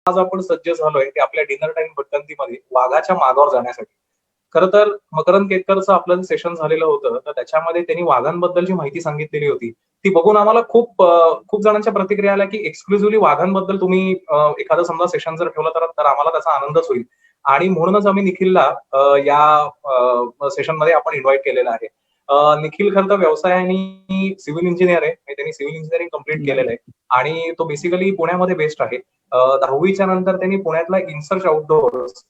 आज आपण सज्ज झालोय ते आपल्या डिनर टाइम भटकंतीमध्ये वाघाच्या मागावर जाण्यासाठी. खरं तर मकरंद केतकरचं आपलं सेशन झालेलं होतं, तर त्याच्यामध्ये त्यांनी वाघांबद्दल जी माहिती सांगितलेली होती, ती बघून आम्हाला खूप जणांच्या प्रतिक्रिया आल्या, की एक्सक्लुझिव्हली वाघांबद्दल तुम्ही एखादं समजा सेशन जर ठेवलं तर आम्हाला त्याचा आनंदच होईल. आणि म्हणूनच आम्ही निखिलला या सेशनमध्ये आपण इन्व्हाईट केलेलं आहे. निखिल खरं तर व्यवसायाने सिव्हिल इंजिनिअर आहे. म्हणजे त्यांनी सिव्हिल इंजिनिअरिंग कंप्लीट केलेलं आहे आणि तो बेसिकली पुण्यामध्ये बेस्ड आहे. 10वीच्या नंतर त्यांनी पुण्यातल्या इन्सर्च आउटडोअर्स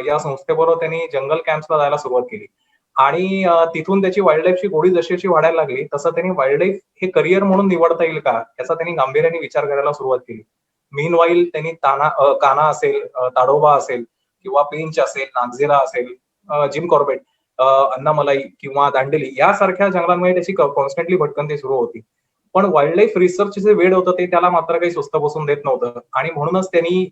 या संस्थेबरोबर त्यांनी जंगल कॅम्प्सला जायला सुरुवात केली आणि तिथून त्याची वाईल्ड लाईफची गोडी जशी वाढायला लागली तसं त्यांनी वाईल्ड लाईफ हे करिअर म्हणून निवडता येईल का याचा त्यांनी गांभीर्याने विचार करायला सुरुवात केली. मीन वाईल त्यांनी काना असेल, ताडोबा असेल किंवा पेंच असेल, नागझिरा असेल, जिम कॉर्बेट, अन्नामलाई किंवा दांडेली यासारख्या जंगलांमध्ये त्याची कॉन्स्टंटली भटकंती सुरू होती. पण वाईल्ड लाईफ रिसर्च जे वेळ होतं ते त्याला मात्र काही स्वस्त बसून देत नव्हतं आणि म्हणूनच त्यांनी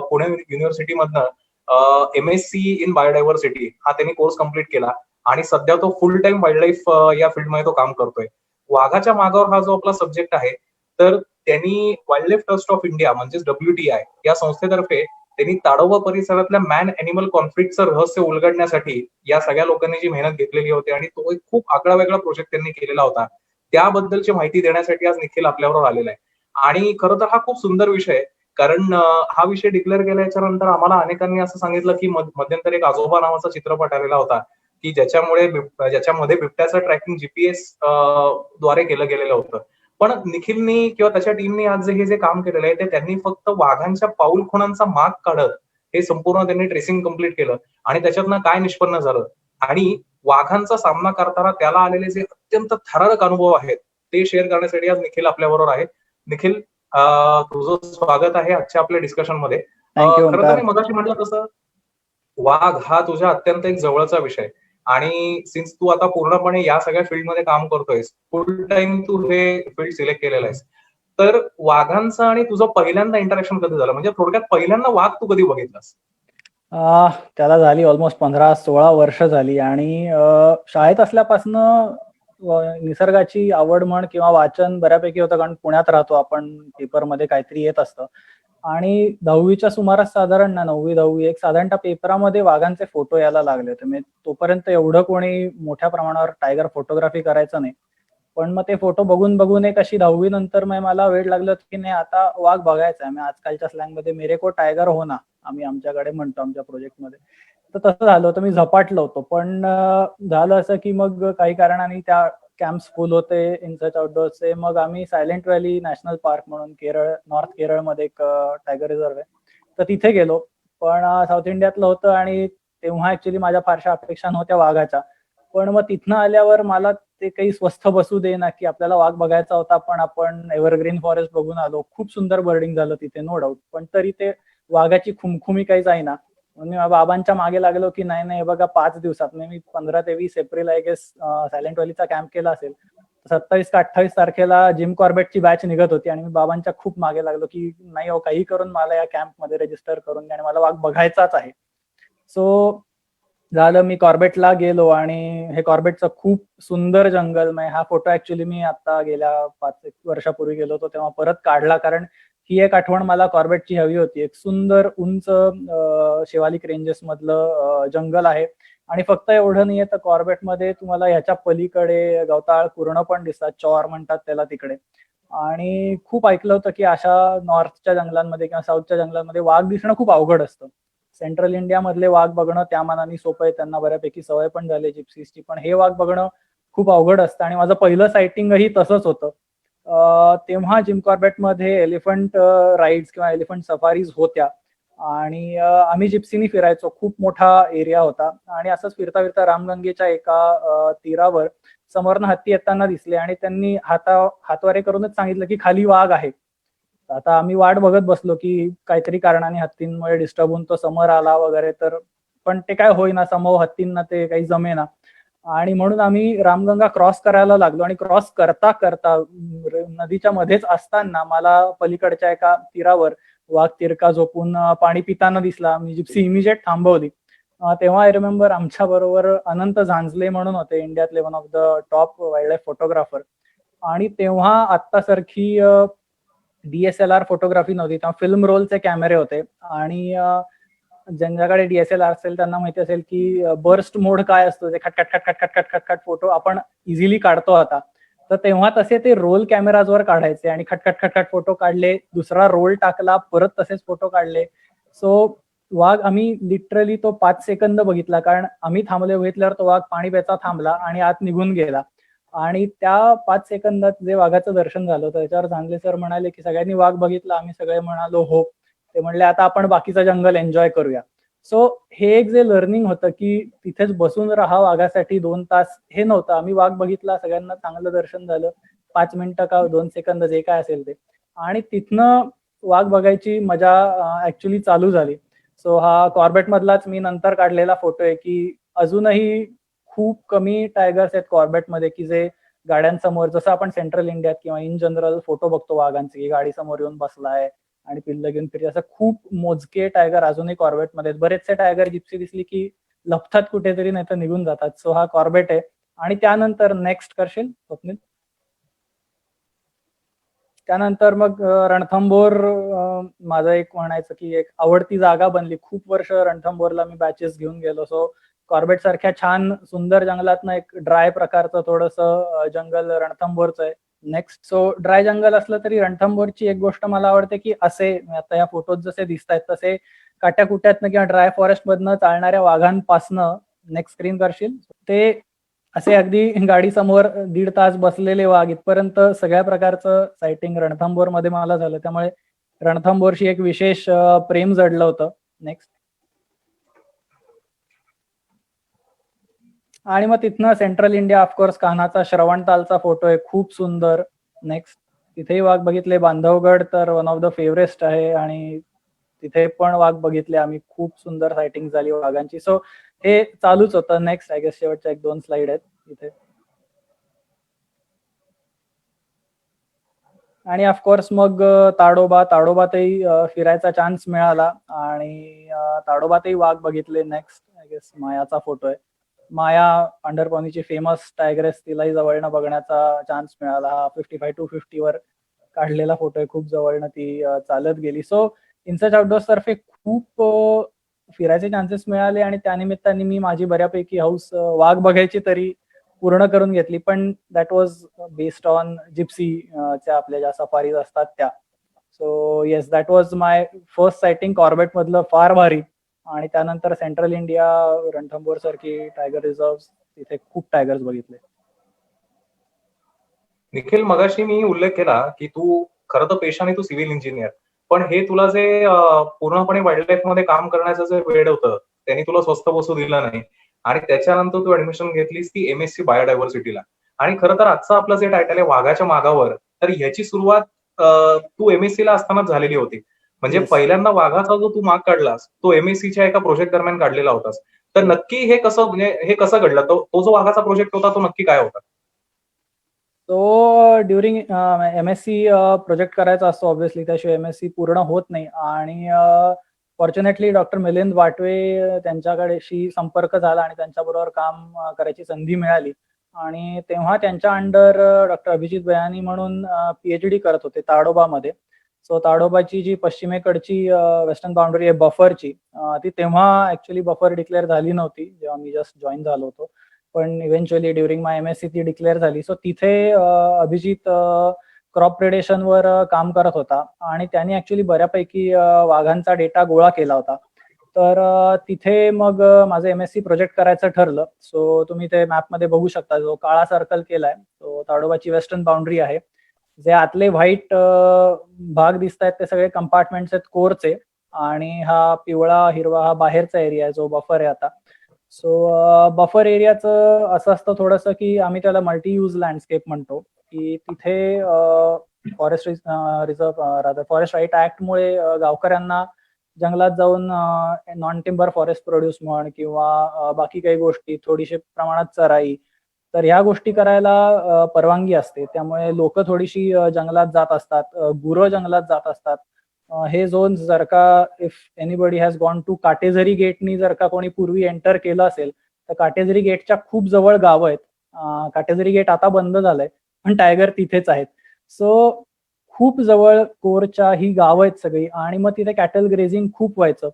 पुणे युनिव्हर्सिटीमधनं MSc इन बायोडायव्हर्सिटी हा त्यांनी कोर्स कम्प्लीट केला आणि सध्या तो फुल टाइम वाईल्ड लाईफ या फील्डमध्ये तो काम करतोय. वाघाच्या मागावर हा जो आपला सब्जेक्ट आहे, तर त्यांनी wild life trust of India म्हणजेच WTI या संस्थेतर्फे त्यांनी ताडोबा परिसरातल्या मॅन अॅनिमल कॉन्फ्लिक्टचं रहस्य उलगडण्यासाठी या सगळ्या लोकांनी जी मेहनत घेतलेली होती आणि तो एक खूप आगळा वेगळा प्रोजेक्ट त्यांनी केलेला होता. त्याबद्दलची माहिती देण्यासाठी आज निखिल आपल्याबरोबर आलेला आहे. आणि खरं तर हा खूप सुंदर विषय आहे. कारण हा विषय डिक्लेअर केल्याच्या नंतर आम्हाला अनेकांनी असं सांगितलं, की मध्यंतरी एक आजोबा नावाचा चित्रपट आलेला होता, की ज्याच्यामध्ये बिबट्याचं ट्रॅकिंग GPS द्वारे केलं गेलेलं होतं. पण निखिलनी किंवा त्याच्या टीमनी आज हे जे काम केलेलं आहे, ते त्यांनी फक्त वाघांच्या पाऊल खुणांचा माग काढत हे संपूर्ण त्यांनी ट्रेसिंग कंप्लीट केलं आणि त्याच्यातनं काय निष्पन्न झालं आणि वाघांचा सामना करताना त्याला आलेले जे अत्यंत थरारक अनुभव आहेत, ते शेअर करण्यासाठी आज निखिल आपल्याबरोबर आहे. निखिल, तुझं स्वागत आहे आजच्या आपल्या डिस्कशनमध्ये. थँक्यू खरं तर ओंकार. मी मगाशी म्हटलं तसं वाघ हा तुझ्या अत्यंत एक जवळचा विषय आणि सिन्स तू आता पूर्णपणे या सगळ्या फील्डमध्ये काम करतोयस, फुल टाइम तू हे फील्ड सिलेक्ट केलेलं आहेस. तर वाघांचं आणि तुझं पहिल्यांदा इंटरॅक्शन कधी झालं? म्हणजे थोडक्यात पहिल्यांदा वाघ तू कधी बघितलास? त्याला झाली ऑलमोस्ट 15-16 वर्ष झाली आणि शाळेत असल्यापासनं निसर्गाची आवड म्हण किंवा वाचन बऱ्यापैकी होतं, कारण पुण्यात राहतो आपण, पेपरमध्ये काहीतरी येत असतं. आणि 10वीच्या सुमारास साधारण 9वी-10वी एक साधारणतः पेपरामध्ये वाघांचे फोटो यायला लागले होते. म्हणजे तोपर्यंत एवढं कोणी मोठ्या प्रमाणावर टायगर फोटोग्राफी करायचं नाही. पण मग ते फोटो बघून बघून एक अशी 10वी नंतर मग मला वेळ लागलं की नाही, आता वाघ बघायचा आहे. मी आजकालच्या स्लँगमध्ये मेरे को टायगर हो ना, आम्ही आमच्याकडे म्हणतो आमच्या प्रोजेक्टमध्ये. तर तसं झालं होतं, मी झपाटलो होतो. पण झालं असं की मग काही कारणाने त्या कॅम्प्स फुल होते इन्सर्च आउटडोअर्सचे. मग आम्ही सायलेंट व्हॅली नॅशनल पार्क म्हणून नॉर्थ केरळमध्ये एक टायगर रिझर्व्ह आहे, तर तिथे गेलो. पण साऊथ इंडियातलं होतं आणि तेव्हा ऍक्च्युली माझ्या फारशा अपेक्षा नव्हत्या वाघाच्या. पण मग तिथनं आल्यावर मला ते काही स्वस्थ बसू दे ना, की आपल्याला वाघ बघायचा होता, पण आपण एव्हरग्रीन फॉरेस्ट बघून आलो. खूप सुंदर बर्डिंग झालं तिथे, नो डाऊट. पण तरी ते वाघाची खुमखुमी काही जाईना. मग मी बाबांच्या मागे लागलो की नाही नाही, हे बघा 5 दिवसात, मी 15 ते 20 एप्रिल आय गेस सायलेंट व्हॅलीचा कॅम्प केला असेल. 27 का 28 तारखेला जिम कॉर्बेटची बॅच निघत होती आणि मी बाबांच्या खूप मागे लागलो की नाही हो, काही करून मला या कॅम्पमध्ये रजिस्टर करून द्या आणि मला वाघ बघायचाच आहे. सो झालं, मी कॉर्बेटला गेलो आणि हे कॉर्बेटचं खूप सुंदर जंगल. हा फोटो ऍक्च्युली मी आता गेल्या 5-1 वर्षापूर्वी गेलो होतो तेव्हा परत काढला, कारण ही एक आठवण मला कॉर्बेटची हवी होती. एक सुंदर उंच शिवालिक रेंजेस मधलं जंगल आहे आणि फक्त एवढं नाहीये, तर कॉर्बेटमध्ये तुम्हाला ह्याच्या पलीकडे गवताळ पूर्ण पण दिसतात, चॉर म्हणतात त्याला तिकडे. आणि खूप ऐकलं होतं की अशा नॉर्थच्या जंगलांमध्ये किंवा साऊथच्या जंगलांमध्ये वाघ दिसणं खूप अवघड असतं. सेंट्रल इंडिया मधले वाघ बघणं त्या मानाने सोपं आहे, त्यांना बऱ्यापैकी सवय पण झाली जिप्सीजची. पण हे वाघ बघणं खूप अवघड असतं आणि माझं पहिलं सायटिंगही तसंच होतं. तेव्हा जिम कॉर्बेटमध्ये एलिफंट राईड्स किंवा एलिफंट सफारीज होत्या आणि आम्ही जिप्सीनी फिरायचो. खूप मोठा एरिया होता आणि असंच फिरता फिरता रामगंगेच्या एका तीरावर समोरनं हत्ती येताना दिसले आणि त्यांनी हातवारे करूनच सांगितलं की खाली वाघ आहे. आता आम्ही वाट बघत बसलो की काहीतरी कारणाने हत्तींमुळे डिस्टर्ब होऊन तो समोर आला वगैरे, तर पण ते काय होईना, समोर हत्तींना ते काही जमेना आणि म्हणून आम्ही रामगंगा क्रॉस करायला लागलो आणि क्रॉस करता करता नदीच्या मध्येच असताना मला पलीकडच्या एका तीरावर वाघ तिरका झोपून पाणी पिताना दिसला. मी जिप्सी इमिजिएट थांबवली. तेव्हा आय रिमेंबर आमच्या बरोबर अनंत झांजले म्हणून होते, इंडियातले one of the top wildlife photographer. आणि तेव्हा आत्तासारखी DSLR फोटोग्राफी नव्हती, तेव्हा फिल्म रोलचे कॅमेरे होते आणि ज्यांच्याकडे DSLR असेल त्यांना माहिती असेल की बर्स्ट मोड काय असतो, जे खटखट खटखट खटखट खटखट फोटो आपण इझिली काढतो आता. तर तेव्हा तसे ते रोल कॅमेराजवर काढायचे आणि खटखट खटखट फोटो काढले, दुसरा रोल टाकला, परत तसेच फोटो काढले. सो वाघ आम्ही लिटरली तो 5 सेकंद बघितला, कारण आम्ही थांबले बघितल्यावर तो वाघ पाणी प्यायचा थांबला आणि आत निघून गेला. आणि त्या 5 सेकंदात जे वाघाचं दर्शन झालं, त्याच्यावर झांगले सर म्हणाले की सगळ्यांनी वाघ बघितला. आम्ही सगळे म्हणालो हो. ते म्हणले आता आपण बाकीचं जंगल एन्जॉय करूया. सो हे एक जे लर्निंग होतं की तिथेच बसून राहा वाघासाठी 2 तास, हे नव्हतं. आम्ही वाघ बघितला, सगळ्यांना चांगलं दर्शन झालं. 5 मिनिटं का 2 सेकंद जे काय असेल ते. आणि तिथनं वाघ बघायची मजा ऍक्च्युली चालू झाली. सो हा कॉर्बेट मधलाच मी नंतर काढलेला फोटो आहे की अजूनही खूप कमी टायगर्स आहेत कॉर्बेटमध्ये की जे गाड्यांसमोर, जसं आपण सेंट्रल इंडियात किंवा इन जनरल फोटो बघतो वाघांचे की गाडी समोर येऊन बसलाय आणि पिल्लं घेऊन फिरते, असं खूप मोजके टायगर अजूनही कॉर्बेटमध्ये आहेत. बरेचसे टायगर जिप्सी दिसली की लपतात कुठेतरी, नाही तर निघून जातात. सो हा कॉर्बेट आहे. आणि त्यानंतर नेक्स्ट करशील स्वप्नील? त्यानंतर मग रणथंबोर माझं एक म्हणायचं की एक आवडती जागा बनली. खूप वर्ष रणथंबोरला मी बॅचेस घेऊन गेलो. सो कॉर्बेट सारख्या छान सुंदर जंगलातनं एक ड्राय प्रकारचं थोडंसं जंगल रणथंबोरचं आहे. नेक्स्ट, सो ड्राय जंगल असलं तरी रणथंबोरची एक गोष्ट मला आवडते की असे आता या फोटोत जसे दिसत आहेत तसे काट्याकुट्यातनं किंवा ड्राय फॉरेस्ट मधनं चालणाऱ्या वाघांपासनं, नेक्स्ट स्क्रीन करशील, ते असे अगदी गाडी समोर 1.5 तास बसलेले वाघ, इथपर्यंत सगळ्या प्रकारचं सायटिंग रणथंबोर मध्ये मला झालं. त्यामुळे रणथंबोरशी एक विशेष प्रेम जडलं होतं. नेक्स्ट. आणि मग तिथनं सेंट्रल इंडिया, ऑफकोर्स कान्हाचा श्रवणतालचा फोटो आहे, खूप सुंदर. नेक्स्ट. तिथेही वाघ बघितले. बांधवगड तर वन ऑफ द फेवरेस्ट आहे आणि तिथे पण वाघ बघितले आम्ही. खूप सुंदर सायटिंग झाली वाघांची. सो हे चालूच होतं. नेक्स्ट, आय गेस शेवटच्या 1-2 स्लाइड आहेत इथे. आणि ऑफकोर्स मग ताडोबातही फिरायचा चान्स मिळाला आणि ताडोबातही वाघ बघितले. नेक्स्ट, आय गेस मायाचा फोटो आहे. माया पांढरपवनीची फेमस टायग्रेस, तिलाही जवळनं बघण्याचा चान्स मिळाला. हा 55-50 वर काढलेला फोटो आहे. खूप जवळनं ती चालत गेली. सो इन्सर्च आउटडोर्स तर्फे खूप फिरायचे चान्सेस मिळाले आणि त्यानिमित्ताने मी माझी बऱ्यापैकी हौस वाघ बघायची तरी पूर्ण करून घेतली. पण that was based on Gypsy च्या आपल्या ज्या सफारीज असतात त्या. So yes, that was my first sighting Corbett मधलं, फार भारी. आणि त्यानंतर सेंट्रल इंडिया, रणथंबोर सारखी टायगर रिझर्व, तिथे खूप टायगर्स बघितले. निखिल, मगाशी मी उल्लेख केला की तू खरं तर पेशाने तू सिव्हिल इंजिनियर, पण हे तुला जे पूर्णपणे वाईल्ड लाईफ मध्ये काम करण्याचं जे वेळ होतं त्यांनी तुला स्वस्त बसू दिलं नाही आणि त्याच्यानंतर तू ऍडमिशन घेतलीस ती MSc बायोडायव्हर्सिटीला. आणि खरं तर आजचं आपलं जे टायटल आहे वाघाच्या मागावर, तर ह्याची सुरुवात तू MSc ला असतानाच झालेली होती. म्हणजे Yes. पहिल्यांदा वाघाचा जो तू माग काढलास तो MSc च्या एका प्रोजेक्ट दरम्यान काढलेला होतास. तर नक्की हे कसं, म्हणजे हे कसं घडलं? तो जो वाघाचा प्रोजेक्ट होता तो नक्की काय होता? तो ड्युरिंग MSc प्रोजेक्ट करायचा असतो ऑब्व्हियसली, त्याशिवाय MSc पूर्ण होत नाही. आणि फॉर्च्युनेटली डॉक्टर मिलिंद वाटवे त्यांच्याकडेशी संपर्क झाला आणि त्यांच्याबरोबर काम करायची संधी मिळाली. आणि तेव्हा त्यांच्या अंडर डॉक्टर अभिजित बयानी म्हणून PhD करत होते ताडोबामध्ये. सो ताडोबाची जी पश्चिमेकडची वेस्टर्न बाउंड्री आहे बफरची, ती तेव्हा ऍक्च्युली बफर डिक्लेअर झाली नव्हती जेव्हा मी जस्ट जॉईन झालो होतो. पण इव्हेंच्युअली ड्युरिंग माय MSc ती डिक्लेअर झाली. सो तिथे अभिजित क्रॉप प्रेडेशनवर काम करत होता आणि त्यांनी ऍक्च्युली बऱ्यापैकी वाघांचा डेटा गोळा केला होता. तर तिथे मग माझं MSc प्रोजेक्ट करायचं ठरलं. सो तुम्ही ते मॅपमध्ये बघू शकता, जो काळा सर्कल केलाय तो ताडोबाची वेस्टर्न बाउंड्री आहे. जे आतले व्हाईट भाग दिसत आहेत ते सगळे कंपार्टमेंट्स आहेत कोरचे, आणि हा पिवळा हिरवा हा बाहेरचा एरिया आहे जो बफर आहे आता. सो बफर एरियाचं असं असतं थोडंसं की आम्ही त्याला मल्टी यूज लँडस्केप म्हणतो, की तिथे फॉरेस्ट रिझर्व फॉरेस्ट राईट ऍक्टमुळे गावकऱ्यांना जंगलात जाऊन नॉन टिम्बर फॉरेस्ट प्रोड्यूस म्हण किंवा बाकी काही गोष्टी, थोडीशी प्रमाणात चराई, तर ह्या गोष्टी करायला परवानगी असते. त्यामुळे लोक थोडीशी जंगलात जात असतात, गुरं जंगलात जात असतात. हे झोन जर का if anybody has gone to Katezari गेटनी जर का कोणी पूर्वी एंटर केलं असेल तर काटेझरी गेटच्या खूप जवळ गावं आहेत. काटेझरी गेट आता बंद झालंय पण टायगर तिथेच आहेत. सो खूप जवळ कोरच्या ही गावं आहेत सगळी आणि मग तिथे कॅटल ग्रेझिंग खूप व्हायचं.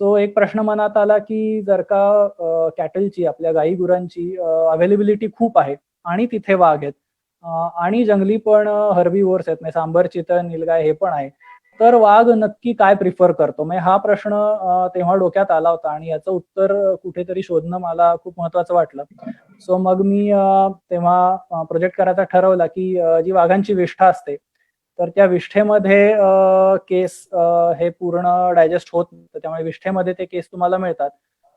सो एक प्रश्न मनात आला की जर का कॅटलची आपल्या गाई गुरांची अवेलेबिलिटी खूप आहे आणि तिथे वाघ आहेत आणि जंगली पण हर्बीवोर्स आहेत, म्हणजे सांबर, चितळ, निलगाय हे पण आहे. तर वाघ नक्की काय प्रिफर करतो? म्हणजे हा प्रश्न तेव्हा डोक्यात आला होता आणि याचं उत्तर कुठेतरी शोधणं मला खूप महत्वाचं वाटलं. सो मग मी तेव्हा प्रोजेक्ट करायचा ठरवला की जी वाघांची विष्ठा असते, तर त्या विष्ठेमध्ये केस हे पूर्ण डायजेस्ट होत नाही. तर त्यामुळे विष्ठेमध्ये ते केस तुम्हाला मिळतात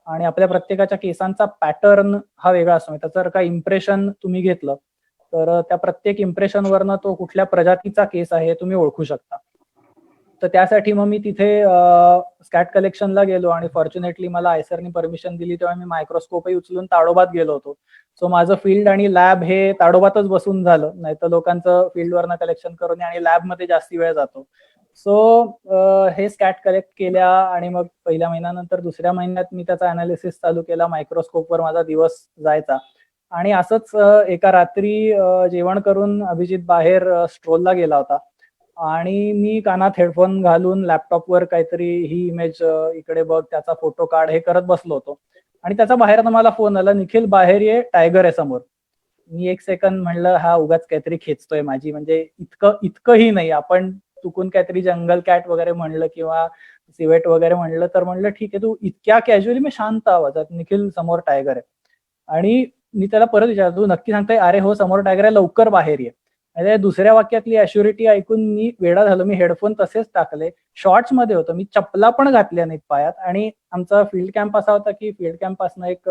आणि आपल्या प्रत्येकाच्या केसांचा पॅटर्न हा वेगळा असतो. म्हणजे त्याचं जर का इम्प्रेशन तुम्ही घेतलं, तर त्या प्रत्येक इम्प्रेशनवरनं तो कुठल्या प्रजातीचा केस आहे हे तुम्ही ओळखू शकता. तर त्यासाठी मग मी तिथे स्कॅट कलेक्शनला गेलो आणि फॉर्च्युनेटली मला आयसरनी परमिशन दिली तेव्हा मी मायक्रोस्कोपही उचलून ताडोबात गेलो होतो. सो माझं फील्ड आणि लॅब हे ताडोबातच बसून झालं. नाहीतर लोकांचं फील्डवरनं कलेक्शन करून आणि लॅबमध्ये जास्ती वेळ जातो. सो हे स्कॅट कलेक्ट केल्या आणि मग पहिल्या महिन्यानंतर दुसऱ्या महिन्यात मी त्याचा अनालिसिस चालू केला. मायक्रोस्कोपवर माझा दिवस जायचा आणि असंच एका रात्री जेवण करून अभिजित बाहेर स्ट्रोलला गेला होता आणि मी कानात हेडफोन घालून लॅपटॉपवर काहीतरी ही इमेज इकडे बघ, त्याचा फोटो काढ, हे करत बसलो होतो आणि त्याचा बाहेरनं मला फोन आला, निखिल बाहेर ये, टायगर आहे समोर. मी एक सेकंद म्हणलं हा उगाच काहीतरी खेचतोय माझी, म्हणजे इतकंही नाही. आपण चुकून काहीतरी जंगल कॅट वगैरे म्हणलं किंवा सिवेट वगैरे म्हणलं तर म्हणलं ठीक आहे. तू इतक्या कॅज्युअली मी शांत आवाजात, निखिल समोर टायगर आहे. आणि मी त्याला परत विचारलं, तू नक्की सांगताय? अरे हो समोर टायगर आहे, लवकर बाहेर ये. म्हणजे दुसऱ्या वाक्यातली अश्युरिटी ऐकून मी वेडा झालो. मी हेडफोन तसेच टाकले, शॉर्ट्स मध्ये होतो, मी चपला पण घातल्या नाहीत पायात. आणि आमचा फील्ड कॅम्प असा होता की फील्ड कॅम्प पासून एक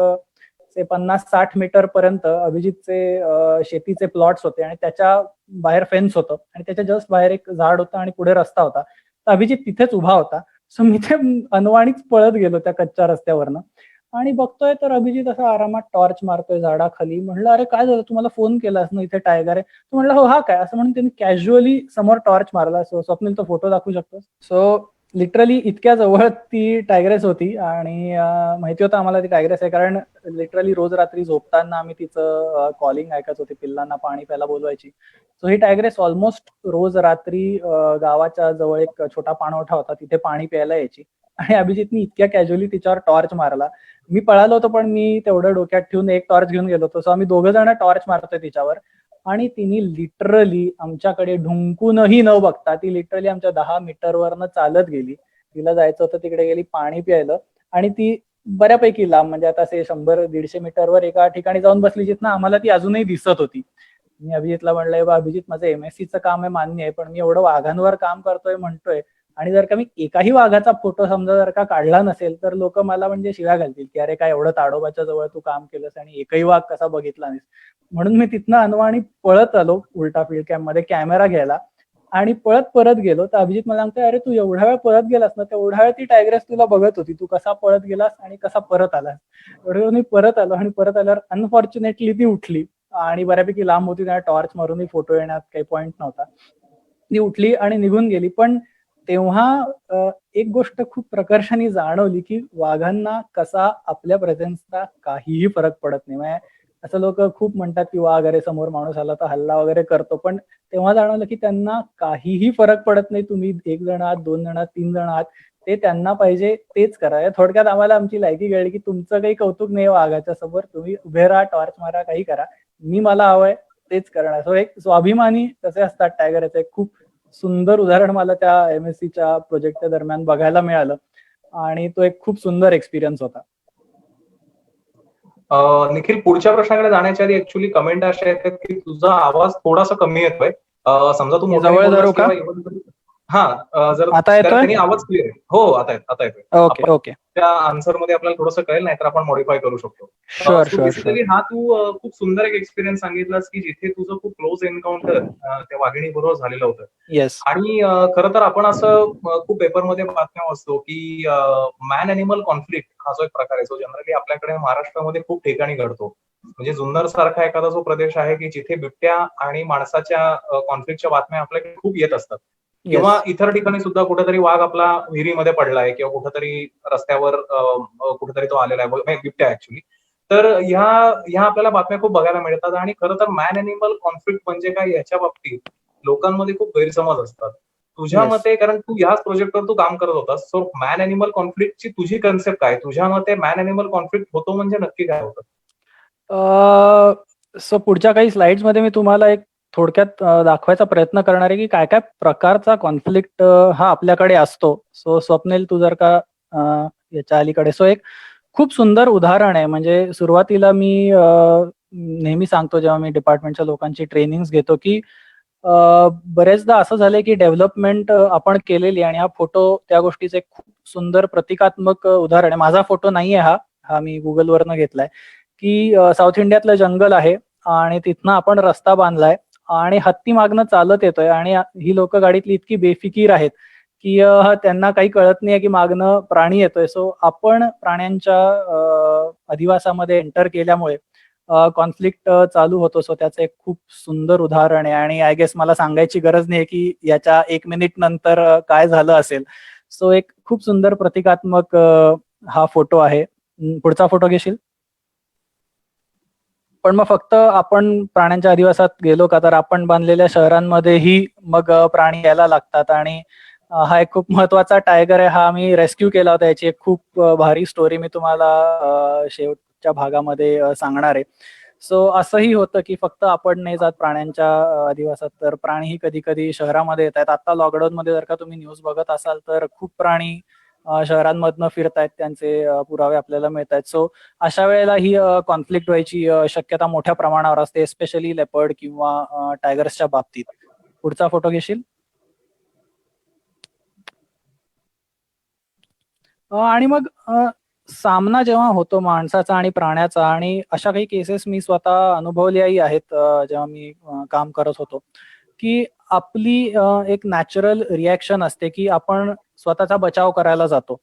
50-60 मीटर पर्यंत अभिजितचे शेतीचे प्लॉट्स होते आणि त्याच्या बाहेर फेन्स होतं आणि त्याच्या जस्ट बाहेर एक झाड होतं आणि पुढे रस्ता होता. तर अभिजित तिथेच उभा होता. सो मी ते अनवाणीच पळत गेलो त्या कच्च्या रस्त्यावरनं आणि बघतोय तर अभिजित असा आरामात टॉर्च मारतोय झाडाखाली. म्हणलं अरे काय झालं, तुम्हाला फोन केलास ना, इथे टायगर आहे. तो म्हणला हो हा काय, असं म्हणून त्यांनी कॅज्युअली समोर टॉर्च मारला. सो स्वप्नील तो फोटो दाखवू शकतो. सो लिटरली इतक्या जवळ ती टायग्रेस होती आणि माहिती होतं आम्हाला ती टायग्रेस आहे, कारण लिटरली रोज रात्री झोपताना आम्ही तिचं कॉलिंग ऐकत होते, पिल्लांना पाणी प्यायला बोलवायची. सो ही टायग्रेस ऑलमोस्ट रोज रात्री गावाच्या जवळ एक छोटा पाणवठा होता, तिथे पाणी प्यायला यायची आणि अभिजितनी इतक्या कॅज्युअली तिच्यावर टॉर्च मारला. मी पळालो होतो पण मी तेवढं डोक्यात ठेवून एक टॉर्च घेऊन गेलो होतो. सो आम्ही दोघं जण टॉर्च मारतोय तिच्यावर आणि तिने लिटरली आमच्याकडे ढुंकूनही न बघता ती लिटरली आमच्या 10 मीटरवरनं चालत गेली. तिला जायचं होतं तिकडे गेली, पाणी प्यायलं आणि ती बऱ्यापैकी लांब, म्हणजे आता असे 100-150 मीटरवर एका ठिकाणी जाऊन बसली जिथनं आम्हाला ती अजूनही दिसत होती. मी अभिजितला म्हणलंय, बा अभिजित माझं एमएससीचं काम आहे मान्य आहे, पण मी एवढं वाघांवर काम करतोय म्हणतोय आणि जर का मी एकाही वाघाचा फोटो समजा जर का काढला नसेल तर लोक मला म्हणजे शिव्या घालतील की अरे काय एवढं ताडोबाच्या जवळ तू काम केलंस आणि एकही वाघ कसा बघितला नाहीस. म्हणून मी तिथनं अनवाणी पळत आलो उलटा फील्ड कॅम्प मध्ये कॅमेरा घ्यायला आणि पळत परत गेलो. तर अभिजित मला सांगतोय, अरे तू एवढा वेळ पळत गेलास ना, तेवढा वेळ ती टायग्रेस तुला बघत होती, तू कसा पळत गेलास आणि कसा परत आलास. एवढं मी परत आलो आणि परत आल्यावर अनफॉर्च्युनेटली ती उठली आणि बऱ्यापैकी लांब होती, त्या टॉर्च मारूनही फोटो येण्यात काही पॉईंट नव्हता. ती उठली आणि निघून गेली. पण तेव्हा एक गोष्ट खूप प्रकर्षाने जाणवली की वाघांना कसा आपल्या प्रेझेन्सचा काहीही फरक पडत नाही. म्हणजे असं लोक खूप म्हणतात की वाघ अरे समोर माणूस आला तर हल्ला वगैरे करतो, पण तेव्हा जाणवलं की त्यांना काहीही फरक पडत नाही. तुम्ही 1 जण आहात, 2 जण आहात, 3 जण आहात, ते त्यांना पाहिजे तेच करा. थोडक्यात आम्हाला आमची लायकी कळली की तुमचं काही कौतुक नाही वाघाच्या समोर, तुम्ही उभे राहा, टॉर्च मारा, काही करा, मी मला हवंय तेच करणार. सो एक स्वाभिमानी कसे असतात टायगर, याचं एक खूप सुंदर उदाहरण मला त्या एमएससीच्या प्रोजेक्टच्या दरम्यान बघायला मिळालं आणि तो एक खूप सुंदर एक्सपिरियन्स होता. निखिल, पुढच्या प्रश्नाकडे जाण्याच्या आधी ऍक्च्युली कमेंट अशा आहेत की तुझा आवाज थोडासा कमी येतोय. समजा तू मी मोठ्याने जवळ धरू बोललास का? किंवा हा जर आता येतोय? त्यांनी आवाज क्लिअर आहे. हो आता येतोय. Okay okay. त्या आन्सर मध्ये आपल्याला थोडंसं कळेल, नाहीतर आपण मॉडिफाय करू शकतो. Sure so sure sure. Basically हा तू खूप सुंदर एक एक्सपिरियन्स सांगितलास की जिथे तुझं खूप क्लोज एन्काउंटर त्या वाघिणी बरोबर झालेलं होतं. येस. आणि खरं तर आपण असं खूप पेपरमध्ये बातम्या वाचतो की मॅन अॅनिमल कॉन्फ्लिक्ट हा जो एक प्रकार आहे, जो जनरली आपल्याकडे महाराष्ट्रामध्ये खूप ठिकाणी घडतो. म्हणजे जुन्नर सारखा एखादा जो प्रदेश आहे की जिथे बिबट्या आणि माणसाच्या कॉन्फ्लिक्टच्या बातम्या आपल्याकडे खूप येत असतात. किंवा येस. इतर ठिकाणी सुद्धा कुठेतरी वाघ आपला विहिरीमध्ये पडलाय किंवा कुठेतरी रस्त्यावर कुठेतरी तो आलेला आहे, म्हणजे बिबट्या ऍक्च्युली. तर ह्या आपल्याला बातम्या खूप बघायला मिळतात आणि खरं तर मॅन अॅनिमल कॉन्फ्लिक्ट म्हणजे काय याच्या बाबतीत लोकांमध्ये खूप गैरसमज असतात. तुझ्या येस. मते, कारण तू ह्याच प्रोजेक्टवर तू काम करत होतास, सो मॅन अॅनिमल कॉन्फ्लिक्टची तुझी कन्सेप्ट काय? तुझ्या मते मॅन अॅनिमल कॉन्फ्लिक्ट होतो म्हणजे नक्की काय होतं? सो पुढच्या काही स्लाइड्समध्ये मी तुम्हाला एक थोडक्यात दाखवायचा प्रयत्न करणार आहे, की काय-काय प्रकारचा कॉन्फ्लिक्ट हा आपल्याकडे असतो. सो स्वप्नील, तू जर का अ, याच्या अलीकडे सो एक खूप सुंदर उदाहरण आहे. म्हणजे सुरुवातीला मी नेहमी सांगतो जेव्हा मी डिपार्टमेंटच्या लोकांची ट्रेनिंग्स घेतो, की अ, बरेचदा असं झालंय, की डेव्हलपमेंट आपण केलेली आणि हा फोटो त्या गोष्टीचं एक खूप सुंदर प्रतिकात्मक उदाहरण आहे. माझा फोटो नाहीये हा. हा मी Googleवरनं घेतलाय. की साउथ इंडियातलं जंगल आहे आणि तिथनं आपण रस्ता बांधलाय आणि हत्ती मागनं चालत येतोय आणि ही लोकं गाडीतली इतकी बेफिकीर आहेत, की त्यांना काही कळत नाहीये की मागनं प्राणी येतोय. सो आपण प्राण्यांच्या अधिवासामध्ये एंटर केल्यामुळे कॉन्फ्लिक्ट चालू होतो. सो त्याचं एक खूप सुंदर उदाहरण आहे आणि आय गेस मला सांगायची गरज नाही की याच्या 1 मिनिट नंतर काय झालं असेल. सो एक खूप सुंदर प्रतिकात्मक हा फोटो आहे. पुढचा फोटो घेशील? पण मग फक्त आपण प्राण्यांच्या अधिवासात गेलो का, तर आपण बांधलेल्या शहरांमध्येही मग प्राणी यायला लागतात आणि हा एक खूप महत्त्वाचा टायगर आहे. हा आम्ही रेस्क्यू केला होता. याची एक खूप भारी स्टोरी मी तुम्हाला शेवटच्या भागामध्ये सांगणार आहे. सो असंही होतं, की फक्त आपण नाही जात प्राण्यांच्या अधिवासात, तर प्राणीही कधी-कधी शहरामध्ये येतायत. आता लॉकडाऊनमध्ये जर का तुम्ही न्यूज बघत असाल, तर खूप प्राणी शहरांमधनं फिरतायत. त्यांचे पुरावे आपल्याला मिळतायत. सो अशा वेळेला ही कॉन्फ्लिक्ट व्हायची शक्यता मोठ्या प्रमाणावर असते, स्पेशली लेपर्ड किंवा टायगर्सच्या बाबतीत. पुढचा फोटो घेशील? आणि मग सामना जेव्हा होतो माणसाचा आणि प्राण्याचा आणि अशा काही केसेस मी स्वतः अनुभवल्याही आहेत जेव्हा मी काम करत होतो, की आपली एक नॅचरल रिएक्शन असते, की आपण स्वतःचा बचाव करायला जातो.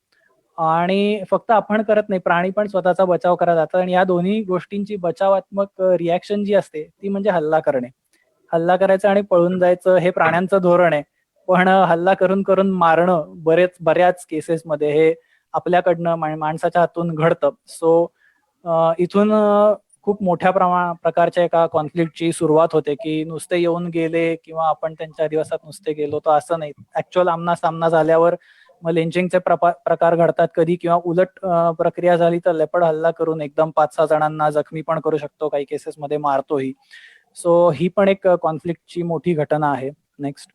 आणि फक्त आपण करत नाही, प्राणी पण स्वतःचा बचाव करायला जातात आणि या दोन्ही गोष्टींची बचावात्मक रिएक्शन जी असते, ती म्हणजे हल्ला करणे. हल्ला करायचा आणि पळून जायचं हे प्राण्यांचं धोरण आहे. पण हल्ला करून मारणं बऱ्याच केसेसमध्ये हे आपल्याकडनं माणसाच्या हातून घडतं. सो इथून खूप मोठ्या प्रकारच्या एका कॉन्फ्लिक्टची सुरुवात होते, की नुसते येऊन गेले किंवा आपण त्यांच्या दिवसात नुसते गेलो तर असं नाही. ॲक्चुअल आमना-सामना झाल्यावर मग लिंचिंगचे प्रकार घडतात कधी किंवा उलट प्रक्रिया झाली तर लेपर्ड हल्ला करून एकदम 5-6 जणांना जखमी पण करू शकतो. काही केसेसमध्ये मारतोही. सो ही पण एक कॉन्फ्लिक्टची मोठी घटना आहे. नेक्स्ट.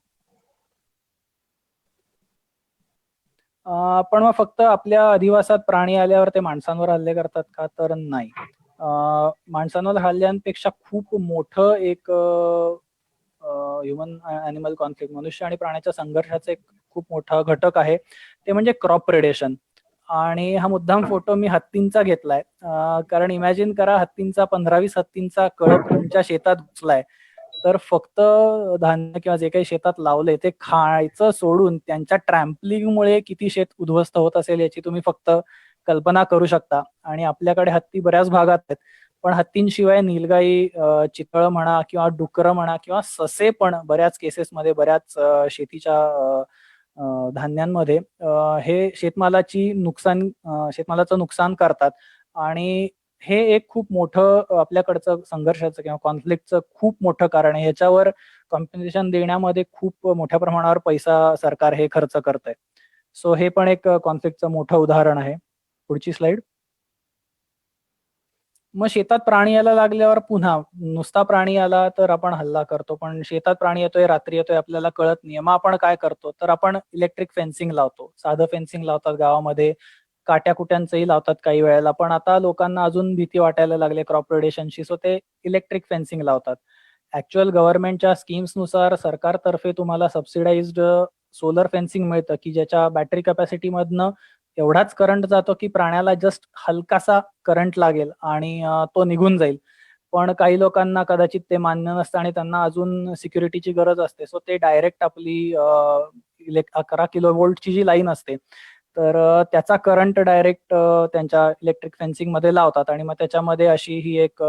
पण मग फक्त आपल्या अधिवासात प्राणी आल्यावर ते माणसांवर हल्ले करतात का? तर नाही. माणसांवर हल्ल्यांपेक्षा खूप मोठं एक ह्युमन ॲनिमल कॉन्फ्लिक्ट मनुष्य आणि प्राण्याच्या संघर्षाचा एक खूप मोठा घटक आहे. ते म्हणजे क्रॉप प्रेडेशन आणि हा मुद्दाम फोटो मी हत्तींचा घेतलाय. कारण इमॅजिन करा हत्तींचा 15-20 हत्तींचा कळप तुमच्या शेतात घुसलाय. तर फक्त धान्य किंवा जे काही शेतात लावलंय ते खायचं सोडून त्यांच्या ट्रॅम्पलिंगमुळे किती शेत उद्ध्वस्त होत असेल याची तुम्ही फक्त कल्पना करू शकता. आणि आपल्याकडे हत्ती बऱ्याच भागात आहेत. पण हत्तींशिवाय नीलगाई, चितळं म्हणा किंवा डुकरं म्हणा किंवा ससे पण बऱ्याच केसेसमध्ये बऱ्याच शेतीच्या धान्यांमध्ये हे शेतमालाचं नुकसान करतात आणि हे एक खूप मोठं आपल्याकडचं संघर्षाचं किंवा कॉन्फ्लिक्टचं खूप मोठं कारण आहे. ह्याच्यावर कॉम्पेन्सेशन देण्यामध्ये खूप मोठ्या प्रमाणावर पैसा सरकार हे खर्च करतंय. सो हे पण एक कॉन्फ्लिक्टचं मोठं उदाहरण आहे. पुढची स्लाईड. मग शेतात प्राणी यायला लागल्यावर पुन्हा नुसता प्राणी आला तर आपण हल्ला करतो. पण शेतात प्राणी येतोय, रात्री येतोय आपल्याला कळत नाहीये. मग आपण काय करतो? तर आपण इलेक्ट्रिक फेन्सिंग लावतो. साधं फेन्सिंग लावतात गावामध्ये. काट्या-कुट्यांचंही लावतात काही वेळेला. पण आता लोकांना अजून भीती वाटायला लागली क्रॉप प्रेडेशनची. सो ते इलेक्ट्रिक फेन्सिंग लावतात. ॲक्चुअल गव्हर्नमेंटच्या स्कीम्सनुसार सरकारतर्फे तुम्हाला सबसिडाइज्ड सोलर फेन्सिंग मिळतं, की ज्याच्या बॅटरी कॅपॅसिटीमधनं एवढाच करंट जातो, की प्राण्याला जस्ट हलकासा करंट लागेल आणि तो निघून जाईल. पण काही लोकांना कदाचित ते मान्य नसतं आणि त्यांना अजून सिक्युरिटीची गरज असते. सो ते डायरेक्ट आपली 11 किलो व्होल्टची जी लाईन असते, तर त्याचा करंट डायरेक्ट त्यांच्या इलेक्ट्रिक फेन्सिंगमध्ये लावतात आणि मग त्याच्यामध्ये अशी ही एक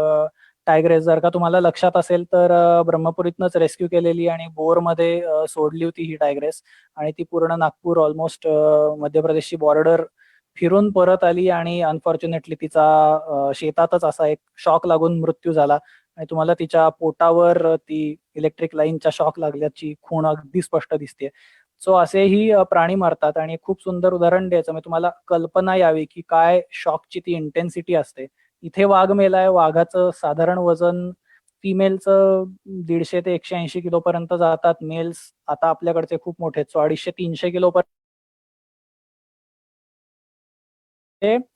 टायग्रेस जर का तुम्हाला लक्षात असेल तर ब्रह्मपुरीतनंच रेस्क्यू केलेली आणि बोरमध्ये सोडली होती ही टायग्रेस आणि ती पूर्ण नागपूर ऑलमोस्ट मध्य प्रदेशची बॉर्डर फिरून परत आली आणि अनफॉर्च्युनेटली तिचा शेतातच असा एक शॉक लागून मृत्यू झाला आणि तुम्हाला तिच्या पोटावर ती इलेक्ट्रिक लाईनच्या शॉक लागल्याची खूण अगदी स्पष्ट दिसते. सो असेही प्राणी मरतात आणि खूप सुंदर उदाहरण द्यायचं म्हणजे तुम्हाला कल्पना यावी की काय शॉकची ती इंटेन्सिटी असते. इथे वाघ मेलाय, वाघाचं साधारण वजन फिमेलचं 150 ते 180 किलो पर्यंत जातात. मेल्स आता आपल्याकडचे खूप मोठे आहेत. 250-300 किलो पर्यंत.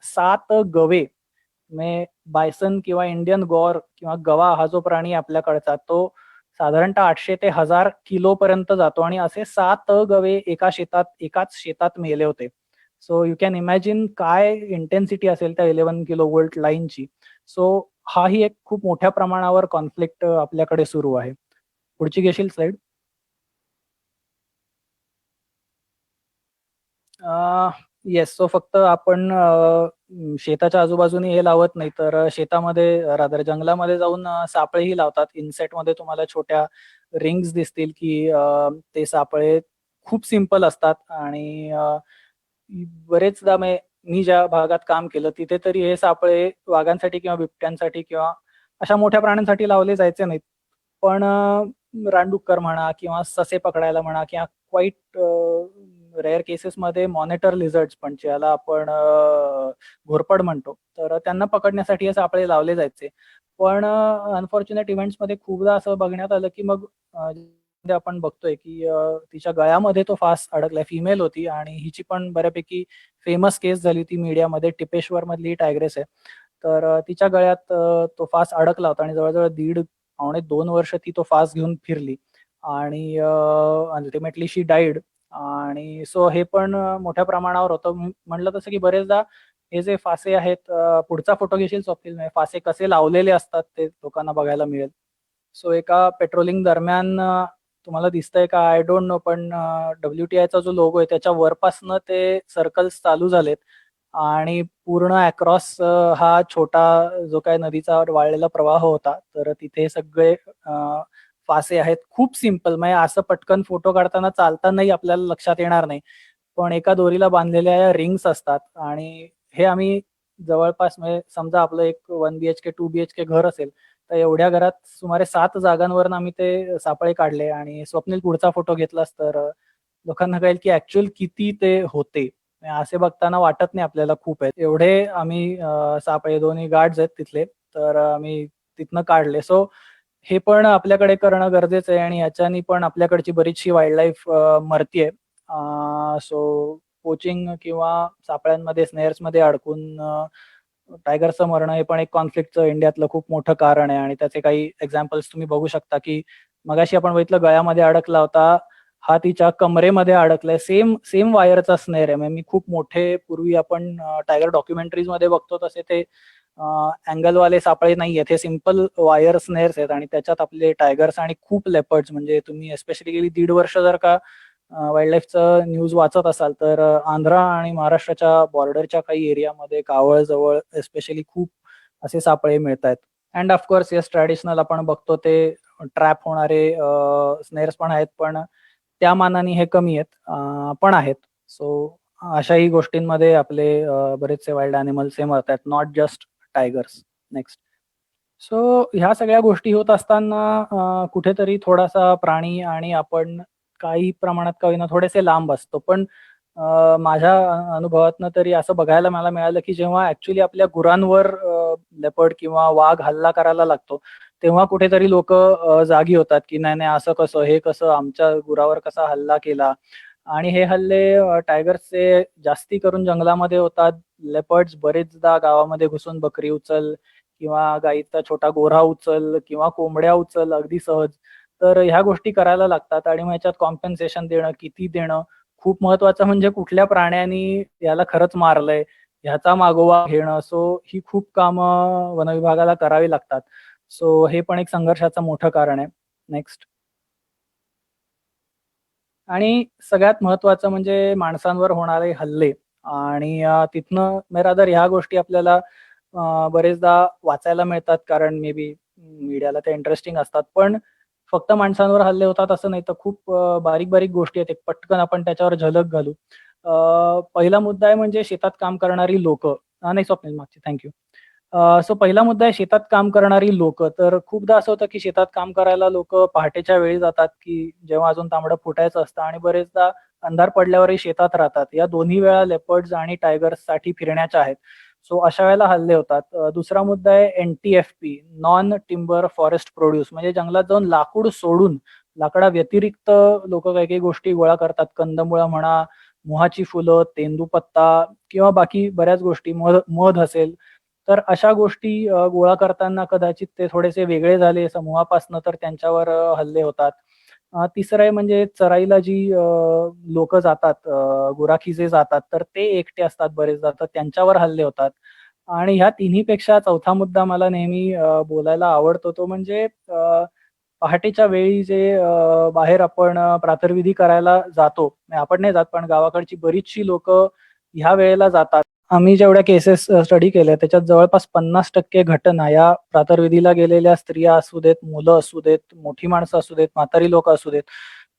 7 गवे म्हणजे बायसन किंवा इंडियन गॉर किंवा गवा हा जो प्राणी आपल्याकडचा तो साधारणतः 800 ते 1000 किलो पर्यंत जातो आणि असे 7 गवे एकाच शेतात मेले होते. सो यू कॅन इमॅजिन काय इंटेन्सिटी असेल त्या 11 किलो व्होल्ट लाईनची. सो हाही एक खूप मोठ्या प्रमाणावर कॉन्फ्लिक्ट आपल्याकडे सुरू आहे. पुढची घेशील स्लाइड? येस. सो फक्त आपण शेताच्या आजूबाजूनी हे लावत नाही, तर शेतामध्ये रादर जंगलामध्ये जाऊन सापळेही लावतात. इनसेटमध्ये तुम्हाला छोट्या रिंग्स दिसतील, की ते सापळे खूप सिंपल असतात आणि बरेचदा मी ज्या भागात काम केलं तिथे तरी हे सापळे वाघांसाठी किंवा बिबट्यांसाठी किंवा अशा मोठ्या प्राण्यांसाठी लावले जायचे नाहीत. पण रानडुक्कर म्हणा किंवा ससे पकडायला म्हणा किंवा क्वाईट रेअर केसेसमध्ये मॉनिटर लिझर्ड्स पण ज्याला आपण घोरपड म्हणतो, तर त्यांना पकडण्यासाठी हे सापळे लावले जायचे. पण अनफॉर्च्युनेट इव्हेंट्समध्ये खूपदा असं बघण्यात आलं, की मग जे आपण बघतोय, की तिच्या गळ्यामध्ये तो फास अडकलाय. फिमेल होती आणि हिची पण बऱ्यापैकी फेमस केस झाली होती मीडियामध्ये. टिपेश्वरमधली ही टायग्रेस आहे. तर तिच्या गळ्यात तो फास अडकला होता आणि जवळ-जवळ दीड पावणे 2 वर्ष ती तो फास घेऊन फिरली आणि अल्टिमेटली शी डाईड. आणि सो हे पण मोठ्या प्रमाणावर होतं. म्हटलं तसं की बरेचदा हे जे फासे आहेत, पुढचा फोटो घेशील स्वप्नील? फासे कसे लावलेले असतात ते लोकांना बघायला मिळेल. सो एका पेट्रोलिंग दरम्यान तुम्हाला दिसतंय का आय डोंट नो, पण WTIचा जो लोगो आहे त्याच्या वरपासनं ते सर्कल्स चालू झालेत आणि पूर्ण अक्रॉस हा छोटा जो काही नदीचा वाळलेला प्रवाह होता, तर तिथे सगळे फासे आहेत. खूप सिंपल म्हणजे असं पटकन फोटो काढताना चालतानाही आपल्याला लक्षात येणार नाही. पण एका दोरीला बांधलेल्या या रिंग्स असतात आणि हे आम्ही जवळपास म्हणजे समजा आपलं एक 1 BHK, 2 BHK घर असेल, तर एवढ्या घरात सुमारे 7 जागांवरून आम्ही ते सापळे काढले आणि स्वप्नील पुढचा फोटो घेतलास तर लोकांना कळेल की ॲक्चुअल किती ते होते. म्हणजे असे बघताना वाटत नाही आपल्याला खूप आहेत. एवढे आम्ही सापळे दोन्ही गार्ड्स आहेत तिथले, तर आम्ही तिथनं काढले. सो हे पण आपल्याकडे करणं गरजेचं आहे आणि ह्याच्यानी पण आपल्याकडची बरीचशी वाईल्डलाईफ मरतीये. सो पोचिंग किंवा सापळ्यांमध्ये, स्नेअर्समध्ये अडकून टायगरचं मरणं हे पण एक कॉन्फ्लिक्टचं इंडियातलं खूप मोठं कारण आहे आणि त्याचे काही एक्झाम्पल्स तुम्ही बघू शकता, की मगाशी आपण बघितलं गळ्यामध्ये अडकला होता. हा तिच्या कमरेमध्ये अडकलाय. सेम सेम वायरचा स्नेअर आहे. म्हणजे मी खूप मोठे पूर्वी आपण टायगर डॉक्युमेंटरीजमध्ये बघतो तसे ते अँगलवाले सापळे नाहीयेत. हे सिंपल वायर स्नेअर्स आहेत आणि त्याच्यात आपले टायगर्स आणि खूप लेपर्ड्स म्हणजे तुम्ही एस्पेशली गेली 1.5 वर्ष जर का वाईल्डलाईफचं न्यूज वाचत असाल, तर आंध्रा आणि महाराष्ट्राच्या बॉर्डरच्या काही एरियामध्ये कावळजवळ एस्पेशली खूप असे सापळे मिळतायत. अँड ऑफकोर्स येस, ट्रॅडिशनल आपण बघतो ते ट्रॅप होणारे स्नेअर्स पण आहेत, पण त्या मानाने हे कमी आहेत. पण आहेत. सो अशाही गोष्टींमध्ये आपले बरेचसे वाईल्ड ॲनिमल्स हे मरतायत, not just tigers. Next. So ह्या सगळ्या गोष्टी होत असताना कुठेतरी थोडासा प्राणी आणि आपण काही प्रमाणात का होईना थोडेसे लांब असतो. पण माझ्या अनुभवातनं तरी असं बघायला मला मिळालं, की जेव्हा ॲक्चुअली आपल्या गुरांवर लेपर्ड किंवा वाघ हल्ला करायला लागतो, तेव्हा कुठेतरी लोकं जागी होतात, की नाही, नाही असं कसं? हे कसं आमच्या गुरावर कसा हल्ला केला? आणि हे हल्ले टायगर्सचे जास्ती करून जंगलामध्ये होतात. लेपर्ड्स बरेचदा गावामध्ये घुसून बकरी उचल किंवा गाईचा छोटा गोऱ्हा उचल किंवा कोंबड्या उचल अगदी सहज. तर ह्या गोष्टी करायला लागतात आणि मग ह्याच्यात कॉम्पेन्सेशन देणं, किती देणं, खूप महत्त्वाचं म्हणजे कुठल्या प्राण्यानी याला खरंच मारलंय, ह्याचा मागोवा घेणं. सो ही खूप कामं वनविभागाला करावी लागतात. सो हे पण एक संघर्षाचं मोठं कारण आहे. नेक्स्ट. आणि सगळ्यात महत्त्वाचं म्हणजे माणसांवर होणारे हल्ले आणि तिथनं रादर ह्या गोष्टी आपल्याला बरेचदा वाचायला मिळतात कारण मे बी मीडियाला त्या इंटरेस्टिंग असतात. पण फक्त माणसांवर हल्ले होतात असं नाही, तर खूप बारीक-बारीक गोष्टी आहेत. एक पटकन आपण त्याच्यावर झलक घालू. पहिला मुद्दा आहे म्हणजे शेतात काम करणारी लोक. नाही स्वप्नील मागची, थँक्यू. सो पहिला मुद्दा आहे शेतात काम करणारी लोकं. तर खूपदा असं होतं, की शेतात काम करायला लोकं पहाटेच्या वेळी जातात, की जेव्हा अजून तांबडं फुटायचं असतं आणि बरेचदा अंधार पडल्यावरही शेतात राहतात. या दोन्ही वेळा लेपर्ड्स आणि टायगर्ससाठी फिरण्याच्या आहेत. सो अशा वेळेला हल्ले होतात. दुसरा मुद्दा आहे N-T-F-P, non timber forest produce, म्हणजे जंगलात जाऊन लाकूड सोडून लाकडाव्यतिरिक्त लोकं काही-काही गोष्टी गोळा करतात. कंदमुळं म्हणा, मोहाची फुलं, तेंदूपत्ता किंवा बाकी बऱ्याच गोष्टी, मध मध असेल. तर अशा गोष्टी गोळा करताना कदाचित ते थोडेसे वेगळे झाले समूहापासनं, तर त्यांच्यावर हल्ले होतात. तिसरं आहे म्हणजे चराईला जी लोकं जातात, गुराखी जे जातात, तर ते एकटे असतात बरेचदा, तर त्यांच्यावर हल्ले होतात. आणि ह्या तिन्हीपेक्षा चौथा मुद्दा मला नेहमी बोलायला आवडतो तो म्हणजे पहाटेच्या वेळी जे बाहेर आपण प्रातर्विधी करायला जातो. म्हणजे आपण नाही जात, पण गावाकडची बरीचशी लोकं ह्या वेळेला जातात. आम्ही जेवढ्या केसेस स्टडी केल्या त्याच्यात जवळपास 50% घटना या प्रातर्विधीला गेलेल्या स्त्रिया असू देत, मुलं असू देत, मोठी माणसं असू देत, म्हातारी लोकं असू देत,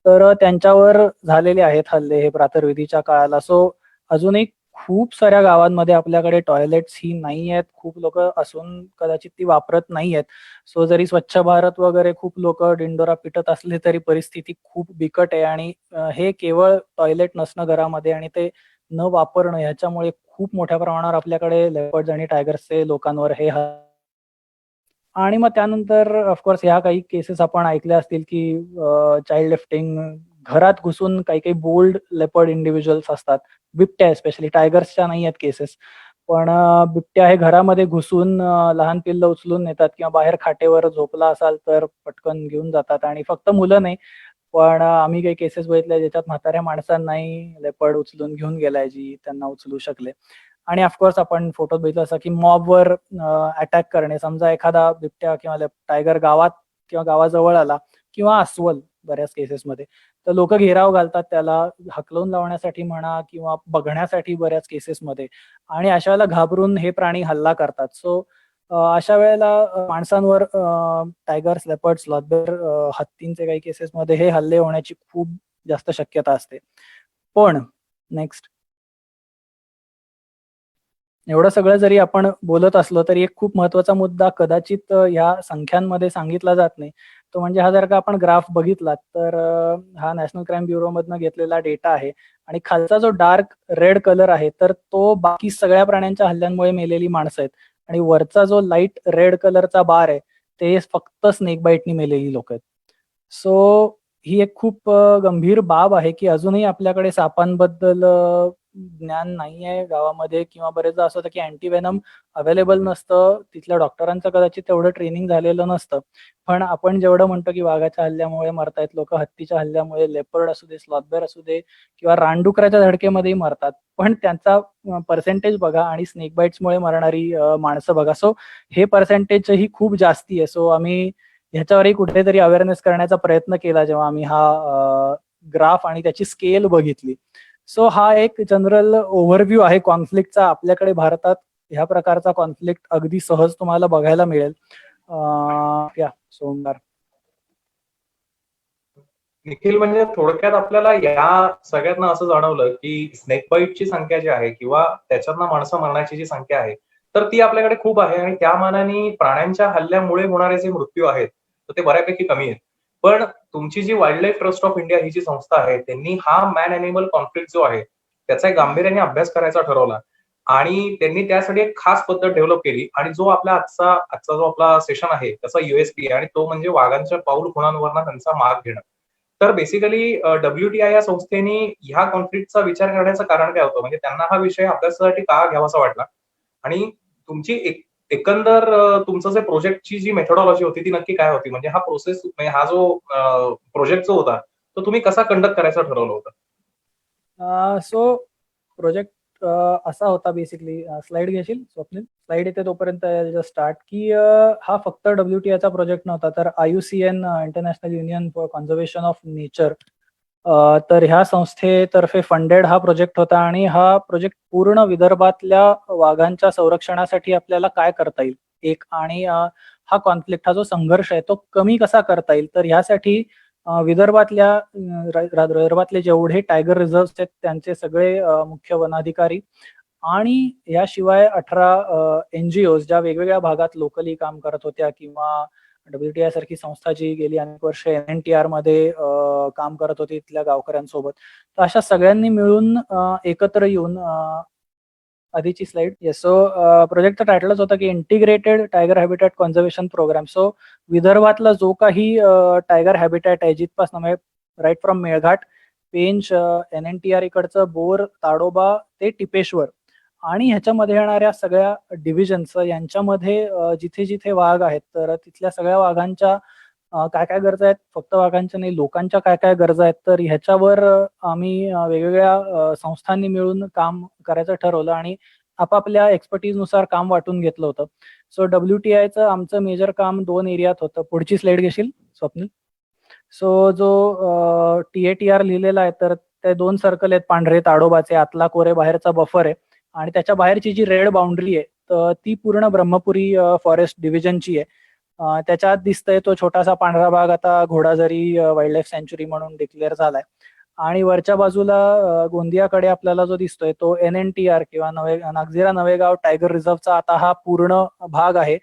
तर त्यांच्यावर झालेले आहेत हल्ले हे प्रातर्विधीच्या काळाला. सो अजूनही खूप साऱ्या गावांमध्ये आपल्याकडे टॉयलेट्स ही नाहीयेत. खूप लोकं असून कदाचित ती वापरत नाहीयेत. सो जरी स्वच्छ भारत वगैरे खूप लोकं डिंडोरा पिटत असले तरी परिस्थिती खूप बिकट आहे आणि हे केवळ टॉयलेट नसणं घरामध्ये आणि ते न वापरणं ह्याच्यामुळे खूप मोठ्या प्रमाणावर आपल्याकडे लेपर्ड्स आणि टायगर्सचे लोकांवर हे आणि मग त्यानंतर ऑफकोर्स ह्या काही केसेस आपण ऐकल्या असतील, की चाइल्ड लिफ्टिंग, घरात घुसून काही-काही बोल्ड लेपर्ड इंडिव्हिज्युअल्स असतात. बिबट्या स्पेशली, टायगर्सच्या नाही आहेत केसेस. पण बिबट्या हे घरामध्ये घुसून लहान पिल्लं उचलून नेतात किंवा बाहेर खाटेवर झोपला असाल तर पटकन घेऊन जातात आणि फक्त मुलं नाही, पण आम्ही काही केसेस बघितल्या ज्याच्यात म्हाताऱ्या माणसांनाही लेपर्ड उचलून घेऊन गेलाय, जी त्यांना उचलू शकले. आणि ऑफकोर्स आपण फोटोत बघितलं असं, की मॉबवर अटॅक करणे. समजा एखादा बिबट्या किंवा टायगर गावात किंवा गावाजवळ आला किंवा अस्वल बऱ्याच केसेसमध्ये, तर लोकं घेराव घालतात त्याला हाकलून लावण्यासाठी म्हणा किंवा बघण्यासाठी बऱ्याच केसेसमध्ये आणि अशा वेळेला घाबरून हे प्राणी हल्ला करतात. सो अशा वेळेला माणसांवर टायगर्स, लेपर्ड्स, स्लॉथ हत्तींचे काही केसेसमध्ये हे हल्ले होण्याची खूप जास्त शक्यता असते. पण नेक्स्ट एवढं सगळं जरी आपण बोलत असलो, तरी एक खूप महत्त्वाचा मुद्दा कदाचित ह्या संख्यांमध्ये सांगितला जात नाही. तो म्हणजे हा जर का आपण ग्राफ बघितलात, तर हा नॅशनल क्राईम ब्युरोमधनं घेतलेला डेटा आहे आणि खालचा जो डार्क रेड कलर आहे, तर तो बाकी सगळ्या प्राण्यांच्या हल्ल्यांमुळे मेलेली माणसं आहेत आणि वरचा जो लाईट रेड कलरचा बार आहे, ते फक्त स्नेक बाईटनी मेलेली लोकं आहेत. सो ही एक खूप गंभीर बाब आहे, की अजूनही आपल्याकडे सापांबद्दल ज्ञान नाहीये गावामध्ये किंवा बरेचदा असं होतं, की अँटीव्हेनम अवेलेबल नसतं. तिथल्या डॉक्टरांचं कदाचित तेवढं ट्रेनिंग झालेलं नसतं. पण आपण जेवढं म्हणतो, की वाघाच्या हल्ल्यामुळे मरतायत लोकं, हत्तीच्या हल्ल्यामुळे, लेपर्ड असू दे, स्लॉथ बेअर असू दे किंवा रानडुकराच्या धडकेमध्येही मरतात. पण त्यांचा पर्सेंटेज बघा आणि स्नेक बाईट्समुळे मरणारी माणसं बघा. सो हे पर्सेंटेजही खूप जास्ती आहे. सो आम्ही ह्याच्यावरही कुठेतरी अवेअरनेस करण्याचा प्रयत्न केला जेव्हा आम्ही हा ग्राफ आणि त्याची स्केल बघितली. सो हा एक जनरल ओव्हरव्ह्यू आहे कॉन्फ्लिक्टचा. आपल्याकडे भारतात ह्या प्रकारचा कॉन्फ्लिक्ट अगदी सहज तुम्हाला बघायला मिळेल. या सोमवार. निखिल, म्हणजे थोडक्यात आपल्याला या सगळ्यांना असं जाणवलं, की स्नेक बाईटची संख्या जी आहे किंवा त्याच्यातनं माणसं मरण्याची जी संख्या आहे, तर ती आपल्याकडे खूप आहे आणि त्या मानाने प्राण्यांच्या हल्ल्यामुळे होणारे जे मृत्यू आहेत, तर ते बऱ्यापैकी कमी आहेत. पण तुमची जी wildlife trust of India ही जी संस्था आहे, त्यांनी हा मॅन ॲनिमल कॉन्फ्लिक्ट जो आहे, त्याचा एक गांभीर्याने अभ्यास करायचा ठरवला आणि त्यांनी त्यासाठी एक खास पद्धत डेव्हलप केली आणि जो आपला आजचा जो आपला सेशन आहे, त्याचा यूएसपी आहे आणि तो म्हणजे वाघांच्या पाऊल खुणांवरनं त्यांचा माग घेणं. तर बेसिकली WTI या संस्थेने ह्या कॉन्फ्लिक्टचा विचार करण्याचं कारण काय होतं? म्हणजे त्यांना हा विषय अभ्यासासाठी का घ्यावासा वाटला? आणि तुमची एकंदर तुमचं जे प्रोजेक्टची जी मेथोडॉलॉजी होती ती नक्की काय होती? म्हणजे हा प्रोसेस म्हणजे हा जो प्रोजेक्ट जो होता, तो तुम्ही कसा कंडक्ट करायचं ठरवलं होतं? सो प्रोजेक्ट असा होता बेसिकली. स्लाईड घेशील स्वप्नील? स्लाईड येते तोपर्यंत जस्ट स्टार्ट, की हा फक्त WTIचा प्रोजेक्ट नव्हता, तर IUCN international union for conservation of nature, तर ह्या संस्थेतर्फे फंडेड हा प्रोजेक्ट होता आणि हा प्रोजेक्ट पूर्ण विदर्भातल्या वाघांच्या संरक्षणासाठी आपल्याला काय करता येईल एक आणि हा कॉन्फ्लिक्ट, हा जो संघर्ष आहे तो कमी कसा करता येईल, तर ह्यासाठी विदर्भातले जेवढे टायगर रिझर्व्ह आहेत त्यांचे सगळे मुख्य वनाधिकारी आणि याशिवाय 18 NGOज ज्या वेगवेगळ्या भागात लोकली काम करत होत्या किंवा WTI सारखी संस्था जी गेली अनेक वर्ष NNTR मध्ये काम करत होती तिथल्या गावकऱ्यांसोबत. तर अशा सगळ्यांनी मिळून एकत्र येऊन आधीची स्लाइड. येस. सो प्रोजेक्टचं टायटलच होतं की integrated tiger habitat conservation programme. So विदर्भातला जो काही टायगर हॅबिटॅट आहे जिथपासून म्हणजे right from Melghat, Pench, NNTR इकडचं बोर, ताडोबा ते टिपेश्वर आणि ह्याच्यामध्ये येणाऱ्या सगळ्या डिव्हिजन्स यांच्यामध्ये जिथे जिथे वाघ आहेत तर तिथल्या सगळ्या वाघांच्या काय काय गरजा आहेत, फक्त वाघांच्या नाही लोकांच्या काय काय गरजा आहेत, तर ह्याच्यावर आम्ही वेगवेगळ्या संस्थांनी मिळून काम करायचं ठरवलं आणि आपापल्या एक्सपर्टीज नुसार काम वाटून घेतलं होतं. सो WTIचं आमचं मेजर काम 2 एरियात होतं. पुढची स्लाइड घेशील स्वप्नील. सो जो TATR लिहिलेला आहे तर ते 2 सर्कल आहेत पांढरे ताडोबाचे, आतला कोरे बाहेरचा बफर आहे आणि त्याच्या बाहेरची जी रेड बाउंड्री आहे तर ती पूर्ण ब्रह्मपुरी फॉरेस्ट डिव्हिजनची आहे. त्याच्यात दिसतंय तो छोटासा पांढरा भाग आता घोडाझरी वाईल्ड लाईफ सँच्युरी म्हणून डिक्लेअर झालाय आणि वरच्या बाजूला गोंदियाकडे आपल्याला जो दिसतोय तो NNTR किंवा नागझिरा नवेगाव टायगर रिझर्वचा आता हा पूर्ण भाग आहे.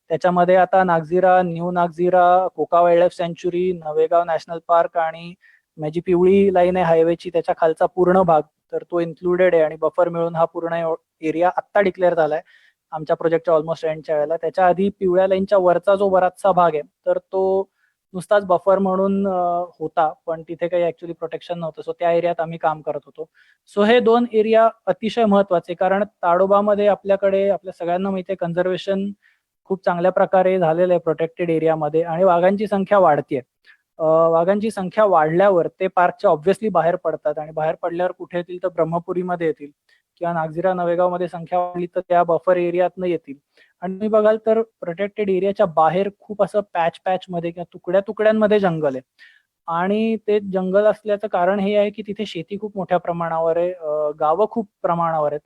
त्याच्यामध्ये आता Nagzira, new Nagzira, Koka wildlife सँच्युरी, नवेगाव नॅशनल पार्क आणि माझी पिवळी लाईन आहे हायवेची त्याच्या खालचा पूर्ण भाग तर तो इन्क्लुडेड आहे आणि बफर मिळून हा पूर्ण एरिया आत्ता डिक्लेअर झालाय आमच्या प्रोजेक्टच्या ऑलमोस्ट एंडच्या वेळेला. त्याच्या आधी पिवळ्या लाईनच्या वरचा जो बराचसा भाग आहे तर तो नुसताच बफर म्हणून होता पण तिथे काही ऍक्च्युली प्रोटेक्शन नव्हतं. सो त्या एरियात आम्ही काम करत होतो. सो हे 2 एरिया अतिशय महत्वाचे कारण ताडोबामध्ये आपल्याकडे आपल्या सगळ्यांना माहिती आहे कन्झर्वेशन खूप चांगल्या प्रकारे झालेलं आहे प्रोटेक्टेड एरियामध्ये आणि वाघांची संख्या वाढतीये. वाघांची संख्या वाढल्यावर ते पार्कच्या ऑब्व्हियसली बाहेर पडतात आणि बाहेर पडल्यावर कुठे येतील तर ब्रह्मपुरीमध्ये येतील किंवा नागझिरा नवेगाव मध्ये संख्या वाढली तर त्या बफर एरियातनं येतील आणि तुम्ही बघाल तर प्रोटेक्टेड एरियाच्या बाहेर खूप असं पॅच मध्ये किंवा तुकड्या तुकड्यांमध्ये जंगल आहे आणि ते जंगल असल्याचं कारण हे आहे की तिथे शेती खूप मोठ्या प्रमाणावर आहे, गावं खूप प्रमाणावर आहेत.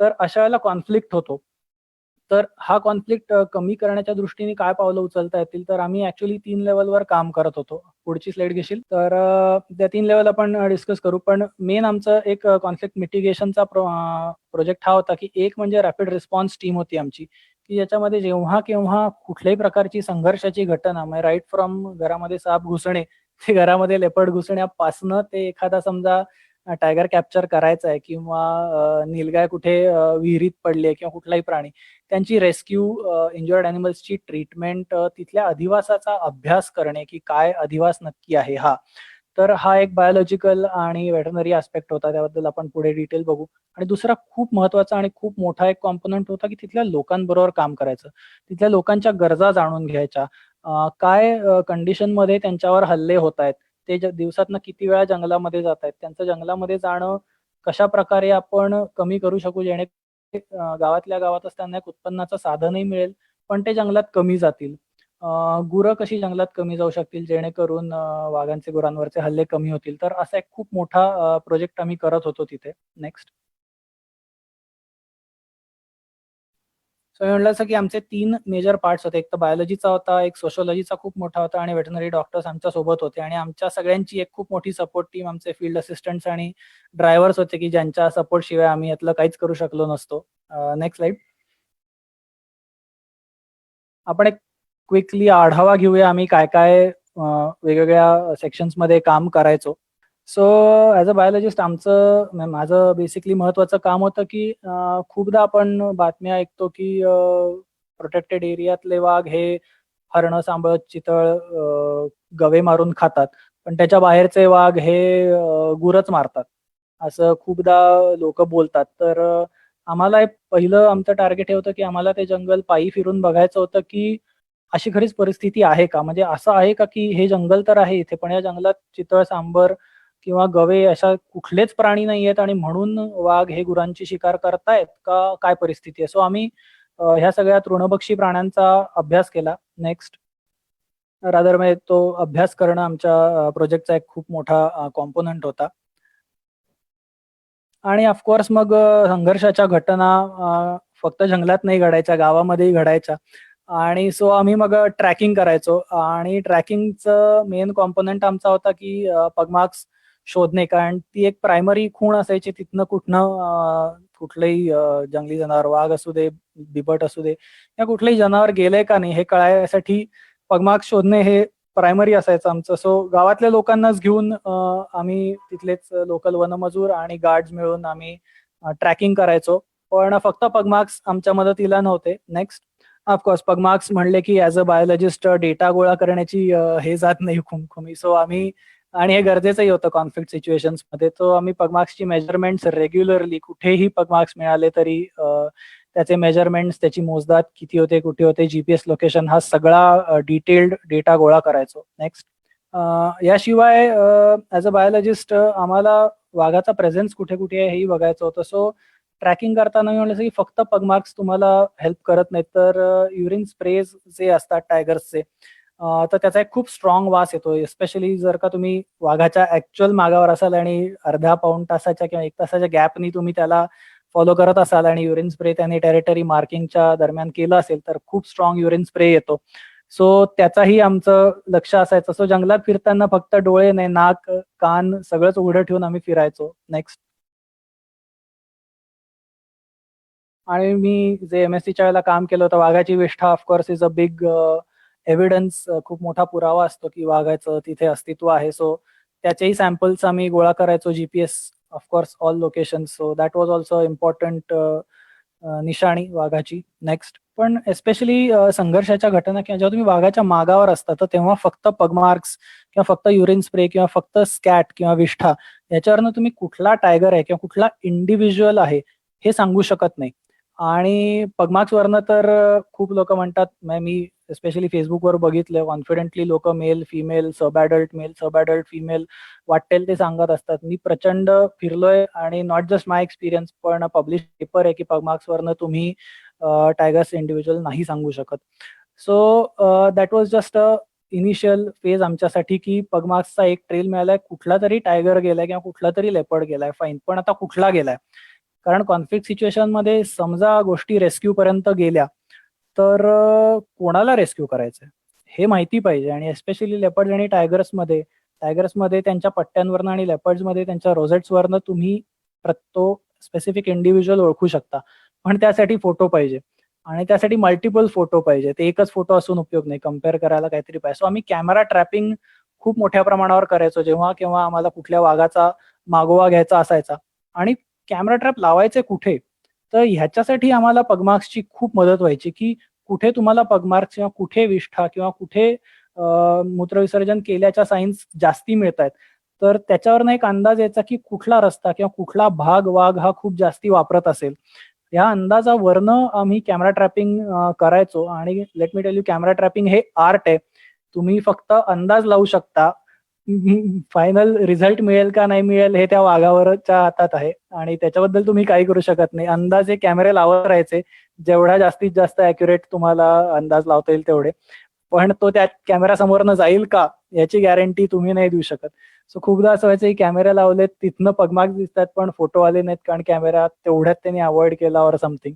तर अशा वेळेला कॉन्फ्लिक्ट होतो. तर हा कॉन्फ्लिक्ट कमी करण्याच्या दृष्टीने काय पावलं उचलता येतील तर आम्ही ऍक्च्युली 3 लेवलवर काम करत होतो. पुढची स्लाइड घेशील तर त्या 3 लेवल आपण डिस्कस करू पण मेन आमचं एक कॉन्फ्लिक्ट मिटिगेशनचा प्रोजेक्ट हा होता की एक म्हणजे रॅपिड रिस्पॉन्स टीम होती आमची की याच्यामध्ये जेव्हा केव्हा कुठल्याही प्रकारची संघर्षाची घटना म्हणजे राईट फ्रॉम घरामध्ये साप घुसणे ते घरामध्ये लेपर्ड घुसण्यापासनं ते एखादा समजा टायगर कॅप्चर करायचा आहे किंवा नीलगाय कुठे विहिरीत पडली आहे किंवा कुठलाही प्राणी त्यांची रेस्क्यू, इंज्युअर्ड अॅनिमल्सची ट्रीटमेंट, तिथल्या अधिवासाचा अभ्यास करणे की काय अधिवास नक्की आहे हा. तर हा एक बायोलॉजिकल आणि वेटरनरी आस्पेक्ट होता त्याबद्दल आपण पुढे डिटेल बघू. आणि दुसरा खूप महत्वाचा आणि खूप मोठा एक कॉम्पोनंट होता की तिथल्या लोकांबरोबर काम करायचं, तिथल्या लोकांच्या गरजा जाणून घ्यायच्या, काय कंडिशनमध्ये त्यांच्यावर हल्ले होत आहेत, ते दिवसातनं किती वेळा जंगलामध्ये जात आहेत, त्यांचं जंगलामध्ये जाणं कशा प्रकारे आपण कमी करू शकू जेणे गावातल्या गावातच त्यांना एक उत्पन्नाचं साधनही मिळेल पण ते जंगलात कमी जातील. गुरं कशी जंगलात कमी जाऊ शकतील जेणेकरून वाघांचे गुरांवरचे हल्ले कमी होतील. तर असा एक खूप मोठा प्रोजेक्ट आम्ही करत होतो तिथे. नेक्स्ट. सो मी म्हटलं असं की आमचे 3 मेजर पार्ट्स होते. एक तर बायोलॉजीचा होता, एक सोशिओलॉजीचा खूप मोठा होता आणि वेटरनरी डॉक्टर्स आमच्या सोबत होते आणि आमच्या सगळ्यांची एक खूप मोठी सपोर्ट टीम आमचे फील्ड असिस्टंट्स आणि ड्रायव्हर्स होते की ज्यांच्या सपोर्ट शिवाय आम्ही यातलं काहीच करू शकलो नसतो. Next slide. आपण एक क्विकली आढावा घेऊया आम्ही काय काय वेगवेगळ्या सेक्शन्समध्ये काम करायचो. सो ॲज अ बायोलॉजिस्ट आमचं माझं बेसिकली महत्वाचं काम होतं की खूपदा आपण बातम्या ऐकतो की प्रोटेक्टेड एरियातले वाघ हे हरणं, सांबळ, चितळ, गवे मारून खातात. पण त्याच्या बाहेरचे वाघ हे गुरच मारतात. असं खूपदा लोकं बोलतात. तर आम्हाला एक पहिलं आमचं टार्गेट हे होतं की आम्हाला ते जंगल पायी फिरून बघायचं होतं की अशी खरीच परिस्थिती आहे का? म्हणजे असं आहे का की हे जंगल तर आहे इथे, पण या जंगलात चितळ, सांबर किंवा गवे अशा कुठलेच प्राणी नाहीयेत आणि म्हणून वाघ हे गुरांची शिकार करतायत का? काय परिस्थिती आहे? सो आम्ही ह्या सगळ्या तृणभक्षी प्राण्यांचा अभ्यास केला. नेक्स्ट. रादर म्हणजे तो अभ्यास करणं आमच्या प्रोजेक्टचा एक खूप मोठा कॉम्पोनंट होता. आणि ऑफकोर्स मग संघर्षाच्या घटना फक्त जंगलात नाही घडायच्या, गावामध्येही घडायच्या. आणि सो आम्ही मग ट्रॅकिंग करायचो आणि ट्रॅकिंगचं मेन कॉम्पोनंट आमचा होता की पगमार्क्स शोधणे, कारण ती एक प्रायमरी खूण असायची. तिथनं कुठलंही जंगली जनावर, वाघ असू दे, बिबट असू दे, या कुठलंही जनावर गेलंय का नाही हे कळायसाठी पगमार्क्स शोधणे हे प्रायमरी असायचं आमचं. सो गावातल्या लोकांनाच घेऊन आम्ही तिथलेच लोकल वनमजूर आणि गार्ड्स मिळून आम्ही ट्रॅकिंग करायचो. पण फक्त पगमार्क्स आमच्या मदतीला नव्हते. नेक्स्ट, ऑफकोर्स पगमार्क्स म्हणले की ॲज अ बायोलॉजिस्ट डेटा गोळा करण्याची हे जात नाही खुमखुमी. सो आम्ही, आणि हे गरजेचंही होतं कॉन्फ्लिक्ट सिच्युएशन्समध्ये, तो आम्ही पगमार्क्सची मेजरमेंट्स रेग्युलरली कुठेही पगमार्क्स मिळाले तरी त्याचे मेजरमेंट्स, त्याची मोजदाद किती होते, कुठे होते, जीपीएस लोकेशन, हा सगळा डिटेल्ड डेटा गोळा करायचो. नेक्स्ट, याशिवाय ॲज अ बायोलॉजिस्ट आम्हाला वाघाचा प्रेझेन्स कुठे कुठे आहे हेही बघायचं होतं. सो ट्रॅकिंग करताना मी म्हटलं की फक्त पगमार्क्स तुम्हाला हेल्प करत नाहीत, तर युरिन स्प्रेज जे असतात टायगर्सचे, तर त्याचा एक खूप स्ट्रॉंग वास येतो. एस्पेशली जर का तुम्ही वाघाच्या ऍक्च्युअल मागावर असाल आणि अर्ध्या पाऊण तासाच्या किंवा 1 तासाच्या गॅपनी तुम्ही त्याला फॉलो करत असाल आणि युरिन स्प्रे त्याने टेरिटरी मार्किंगच्या दरम्यान केलं असेल, तर खूप स्ट्रॉंग युरिन स्प्रे येतो. सो त्याचाही आमचं लक्ष असायचं. सो जंगलात फिरताना फक्त डोळे नाही, नाक, कान सगळंच उघडं ठेवून आम्ही फिरायचो. नेक्स्ट, आणि मी जे एमएससीच्या वेळेला काम केलं होतं, वाघाची विष्ठा of course is a big evidence, खूप मोठा पुरावा असतो की वाघाचं तिथे अस्तित्व आहे. सो त्याचेही सॅम्पल्स आम्ही गोळा करायचो, GPS of course all location. So that was also important निशाणी वाघाची. नेक्स्ट, पण एस्पेशली संघर्षाच्या घटना किंवा जेव्हा तुम्ही वाघाच्या मागावर असता, तर तेव्हा फक्त पगमार्क्स किंवा फक्त युरिन स्प्रे किंवा फक्त स्कॅट किंवा विष्ठा याच्यावरनं तुम्ही कुठला टायगर आहे किंवा कुठला इंडिव्हिज्युअल आहे हे सांगू शकत नाही. आणि पगमार्क्सवरनं तर खूप लोक म्हणतात, मी स्पेशली फेसबुकवर बघितलं, कॉन्फिडेंटली लोक मेल, फिमेल, सब ॲडल्ट मेल, सब ॲडल्ट फिमेल वाटेल ते सांगत असतात. मी प्रचंड फिरलोय आणि नॉट जस्ट माय एक्सपिरियन्स, पण पब्लिश पेपर आहे की पगमार्क्सवरनं तुम्ही टायगर्स इंडिव्हिज्युअल नाही सांगू शकत. So that was just a initial phase आमच्यासाठी की पगमार्क्सचा एक ट्रेल मिळालाय, कुठला तरी टायगर गेलाय किंवा कुठला तरी लेपर्ड गेलाय, फाईन, पण आता कुठला गेलाय? कारण कॉन्फ्लिक्ट सिच्युएशनमध्ये समजा गोष्टी रेस्क्यू पर्यंत गेल्या, तर कोणाला रेस्क्यू करायचंय हे माहिती पाहिजे. आणि एस्पेशली लेपर्ड्स आणि टायगर्समध्ये त्यांच्या पट्ट्यांवरनं आणि लेपर्ड्समध्ये त्यांच्या रोझेट्सवरनं तुम्ही तो स्पेसिफिक इंडिव्हिज्युअल ओळखू शकता. पण त्यासाठी फोटो पाहिजे आणि त्यासाठी मल्टिपल फोटो पाहिजे. ते एकच फोटो असून उपयोग नाही, कम्पेअर करायला काहीतरी पाहिजे. सो आम्ही कॅमेरा ट्रॅपिंग खूप मोठ्या प्रमाणावर करायचो जेव्हा केव्हा आम्हाला कुठल्या वाघाचा मागोवा घ्यायचा असायचा. आणि कॅमेरा ट्रॅप लावायचे कुठे? तर ह्याच्यासाठी आम्हाला पगमार्क्सची खूप मदत व्हायची, की कुठे तुम्हाला पगमार्क्स किंवा कुठे विष्ठा किंवा कुठे मूत्रविसर्जन केल्याच्या सायन्स जास्ती मिळतायत. तर त्याच्यावरनं एक अंदाज यायचा, की कुठला रस्ता किंवा कुठला भाग वाघ हा खूप जास्ती वापरत असेल. या अंदाजावरनं आम्ही कॅमेरा ट्रॅपिंग करायचो. आणि let me tell you, camera trapping हे आर्ट आहे. तुम्ही फक्त अंदाज लावू शकता. फायनल रिझल्ट मिळेल का नाही मिळेल हे त्या वाघावरच्या हातात आहे आणि त्याच्याबद्दल तुम्ही काही करू शकत नाही. अंदाजे कॅमेरे लावत राहायचे, जेवढा जास्तीत जास्त ॲक्युरेट तुम्हाला अंदाज लावता येईल तेवढे. पण तो त्या कॅमेरा समोरनं जाईल का याची गॅरंटी तुम्ही नाही देऊ शकत. सो खूपदा असं व्हायचं की कॅमेरे लावलेत, तिथनं पगमार्क्स दिसतात पण फोटो आले नाहीत, कारण कॅमेरा तेवढ्यात त्यांनी अवॉइड केला ऑर समथिंग.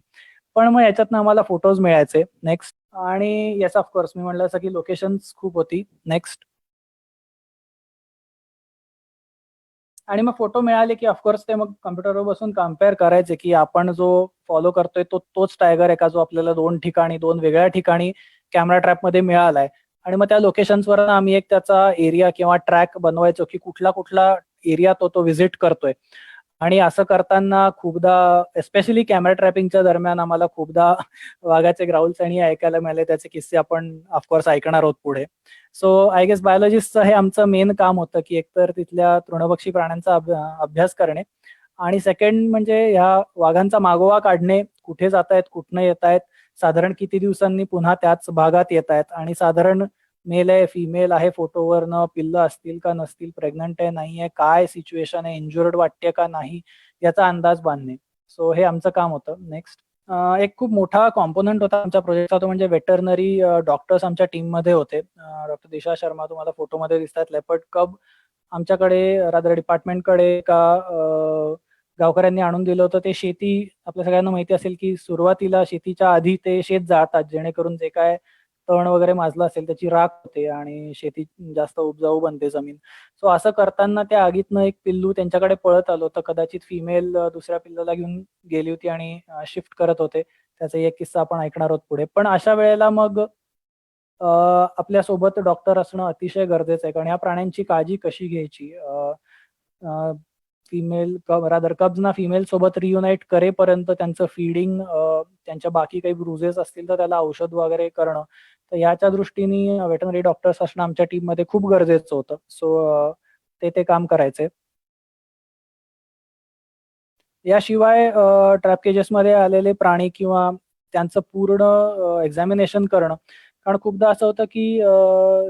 पण मग याच्यातनं आम्हाला फोटोज मिळायचे. नेक्स्ट, आणि येस ऑफकोर्स मी म्हटलं असं की लोकेशन्स खूप होती. नेक्स्ट, आणि मग फोटो मिळाले की ऑफकोर्स ते मग कॉम्प्युटरवर बसून कम्पेअर करायचे की आपण जो फॉलो करतोय तो तोच टायगर आहे का, जो आपल्याला 2 वेगळ्या ठिकाणी कॅमेरा ट्रॅपमध्ये मिळालाय. आणि मग त्या लोकेशन्सवर आम्ही एक त्याचा एरिया किंवा ट्रॅक बनवायचो की कुठला कुठला एरिया तो व्हिजिट करतोय. आणि असं करताना खूपदा, एस्पेशली कॅमेरा ट्रॅपिंगच्या दरम्यान, आम्हाला खूपदा वाघाचे ग्राउल्स आणि ऐकायला मिळाले. त्याचे किस्से आपण ऑफकोर्स ऐकणार आहोत पुढे. सो आय गेस बायोलॉजिस्टचं हे आमचं मेन काम होतं की एकतर तिथल्या तृणभक्षी प्राण्यांचा अभ्यास करणे, आणि सेकंड म्हणजे ह्या वाघांचा मागोवा काढणे, कुठे जात आहेत, कुठनं येत आहेत, साधारण किती दिवसांनी पुन्हा त्याच भागात येत आहेत, आणि साधारण मेल आहे, फिमेल आहे फोटोवरनं, पिल्लं असतील का नसतील, प्रेग्नंट आहे नाही आहे, काय सिच्युएशन आहे, इंजुर्ड वाटते का नाही, याचा अंदाज बांधणे. सो हे आमचं काम होतं. नेक्स्ट, एक खूप मोठा कॉम्पोनंट होता आमच्या प्रोजेक्टचा, तो म्हणजे वेटरनरी डॉक्टर्स आमच्या टीममध्ये होते. डॉक्टर दिशा शर्मा तुम्हाला फोटोमध्ये दिसतात. लेपर्ड कब आमच्याकडे रादर डिपार्टमेंटकडे एका गावकऱ्यांनी आणून दिलं होतं ते शेती आपल्या सगळ्यांना माहिती असेल की सुरुवातीला शेतीच्या आधी ते शेत जाळतात, जेणेकरून जे काय तण वगैरे माजलं असेल त्याची राख होते आणि शेती जास्त उपजाऊ बनते जमीन. सो असं करताना त्या आगीतनं एक पिल्लू त्यांच्याकडे पळत आलं होतं. कदाचित फिमेल दुसऱ्या पिल्लाला घेऊन गेली होती आणि शिफ्ट करत होते. त्याचा एक किस्सा आपण ऐकणार आहोत पुढे. पण अशा वेळेला मग आपल्यासोबत डॉक्टर असणं अतिशय गरजेचं आहे. कारण ह्या प्राण्यांची काळजी कशी घ्यायची? फिमेल रादर कब्जना फिमेल सोबत रियुनाइट करेपर्यंत त्यांचं फीडिंग, त्यांच्या बाकी काही ब्रुजेस असतील तर त्याला औषध वगैरे करणं. तर याच्या दृष्टीने वेटरनरी डॉक्टर्स असणं आमच्या टीममध्ये खूप गरजेचं होतं. सो ते काम करायचे. याशिवाय ट्रॅप केजेसमध्ये आलेले प्राणी किंवा त्यांचं पूर्ण एक्झामिनेशन करणं. कारण खूपदा असं होतं, की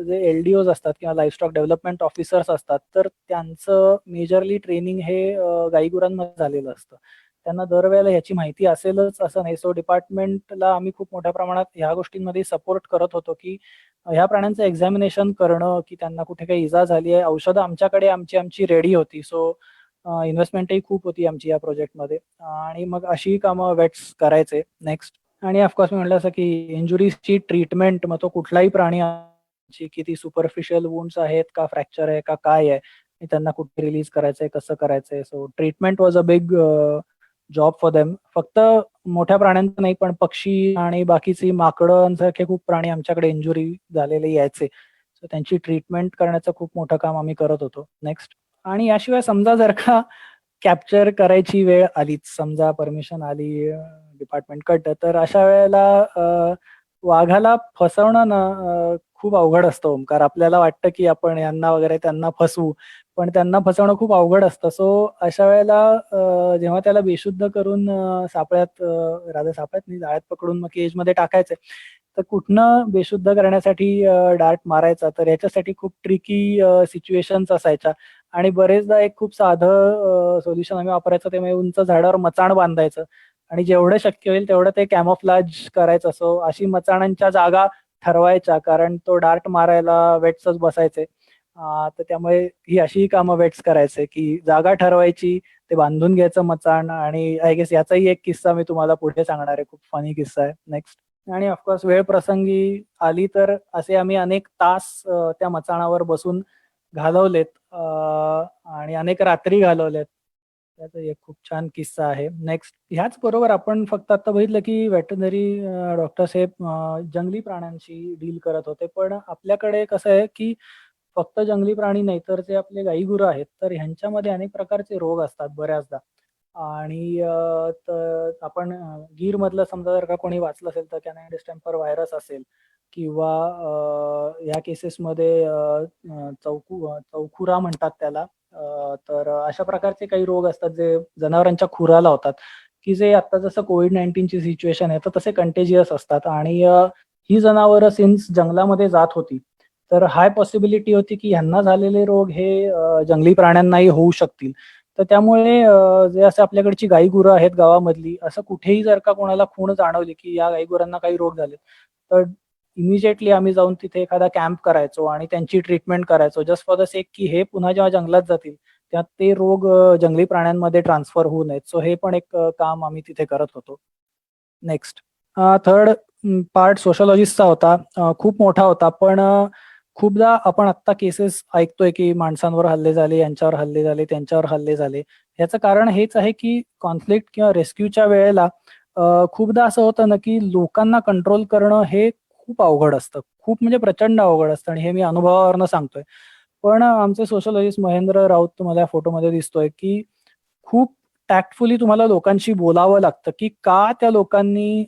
जे एल-डी-ओज असतात किंवा लाईव्हस्टॉक डेव्हलपमेंट ऑफिसर्स असतात, तर त्यांचं मेजरली ट्रेनिंग हे गाई-गुरांमध्ये झालेलं असतं. त्यांना दरवेळेला ह्याची माहिती असेलच असं नाही. सो डिपार्टमेंटला आम्ही खूप मोठ्या प्रमाणात ह्या गोष्टींमध्ये सपोर्ट करत होतो, की ह्या प्राण्यांचं एक्झामिनेशन करणं, की त्यांना कुठे काही इजा झाली आहे. औषधं आमच्याकडे आमची रेडी होती. सो इन्व्हेस्टमेंटही खूप होती आमची या प्रोजेक्टमध्ये आणि मग अशी कामं वेट्स करायचे. नेक्स्ट आणि ऑफकोर्स मी म्हटलं असं की इंजुरीजची ट्रीटमेंट, मग तो कुठलाही प्राणी की ती सुपरफिशियल वुंड्स आहेत का, फ्रॅक्चर आहे का, काय आहे, आणि त्यांना कुठे रिलीज करायचंय, कसं करायचंय. So treatment was a big job for them. फक्त मोठ्या प्राण्यांचं नाही, पण पक्षी आणि बाकीची माकडंसारखे खूप प्राणी आमच्याकडे इंजुरी झालेले यायचे. सो त्यांची ट्रीटमेंट करण्याचं खूप मोठं काम आम्ही करत होतो. नेक्स्ट आणि याशिवाय समजा जर का कॅप्चर करायची वेळ आलीच, समजा परमिशन आली डिपार्टमेंटकडनं, तर अशा वेळेला वाघाला फसवणं ना खूप अवघड असतं ओमकार. आपल्याला वाटतं की आपण यांना वगैरे त्यांना फसवू, पण त्यांना फसवणं खूप अवघड असतं. सो अशा वेळेला जेव्हा त्याला बेशुद्ध करून सापळ्यात सापळ्यात नाही, जाळ्यात पकडून मग केजमध्ये टाकायचं, तर कुठनं बेशुद्ध करण्यासाठी डार्ट मारायचा, तर ह्याच्यासाठी खूप ट्रिकी सिच्युएशन्स असायच्या. आणि बरेचदा एक खूप साधं सोल्युशन आम्ही वापरायचो, ते म्हणजे उंच झाडावर मचाण बांधायचं आणि जेवढं शक्य होईल तेवढं ते कॅमोफ्लेज करायचं. सो अशी मचाणांच्या जागा ठरवायच्या, कारण तो डार्ट मारायला वेट्सच बसायचे. तर त्यामुळे ही अशीही कामं वेट्स करायचे, की जागा ठरवायची, ते बांधून घ्यायचं मचाण. आणि आय गेस याचाही एक किस्सा मी तुम्हाला पुढे सांगणार आहे. खूप फनी किस्सा आहे. नेक्स्ट आणि ऑफकोर्स वेळ प्रसंगी आली तर असे आम्ही अनेक तास त्या मचाणावर बसून घालवलेत आणि अनेक रात्री घालवल्यात. त्याचा एक खूप छान किस्सा आहे. नेक्स्ट ह्याच बरोबर आपण फक्त आता बघितलं, की व्हेटरनरी डॉक्टर्स हे जंगली प्राण्यांशी डील करत होते. पण आपल्याकडे कसं आहे, की फक्त जंगली प्राणी नाही, तर जे आपले गाई-गुरं आहेत, तर ह्यांच्यामध्ये अनेक प्रकारचे रोग असतात बऱ्याचदा. आणि तर आपण गीरमधलं समजा जर का कोणी वाचलं असेल, तर कॅनाडा डिस्टेंपर व्हायरस असेल किंवा ह्या केसेसमध्ये चौखुरा म्हणतात त्याला. तर अशा प्रकारचे काही रोग असतात जे जनावरांच्या खुराला होतात, की जे आता जसं कोविड-19 ची सिच्युएशन आहे, तर तसे कंटेजियस असतात. आणि ही जनावरं सिन्स जंगलामध्ये जात होती, तर हाय पॉसिबिलिटी होती की ह्यांना झालेले रोग हे जंगली प्राण्यांनाही होऊ शकतील. तर त्यामुळे जे असे आपल्याकडची गाई-गुरं आहेत गावामधली, असं कुठेही जर का कोणाला खूण जाणवली की या गाई-गुरांना काही रोग झालेत, तर इमिजिएटली आम्ही जाऊन तिथे एखादा कॅम्प करायचो आणि त्यांची ट्रीटमेंट करायचो, जस्ट फॉर द सेक की हे पुन्हा जेव्हा जंगलात जातील, त्यात ते रोग जंगली प्राण्यांमध्ये ट्रान्सफर होऊ नयेत. सो हे पण एक काम आम्ही तिथे करत होतो. नेक्स्ट थर्ड पार्ट सोशिओलॉजिस्टचा होता. खूप मोठा होता. पण खूपदा आपण आत्ता केसेस ऐकतोय, की माणसांवर हल्ले झाले, यांच्यावर हल्ले झाले, त्यांच्यावर हल्ले झाले. याचं कारण हेच आहे, की कॉन्फ्लिक्ट किंवा रेस्क्यूच्या वेळेला खूपदा असं होतं ना, की लोकांना कंट्रोल करणं हे खूप अवघड असतं. खूप म्हणजे प्रचंड अवघड असतं आणि हे मी अनुभवावरून सांगतोय. पण आमचे सोशिओलॉजिस्ट महेंद्र राऊत तुम्हाला या फोटोमध्ये दिसतोय, की खूप टॅक्टफुली तुम्हाला लोकांशी बोलावं लागतं, की का त्या लोकांनी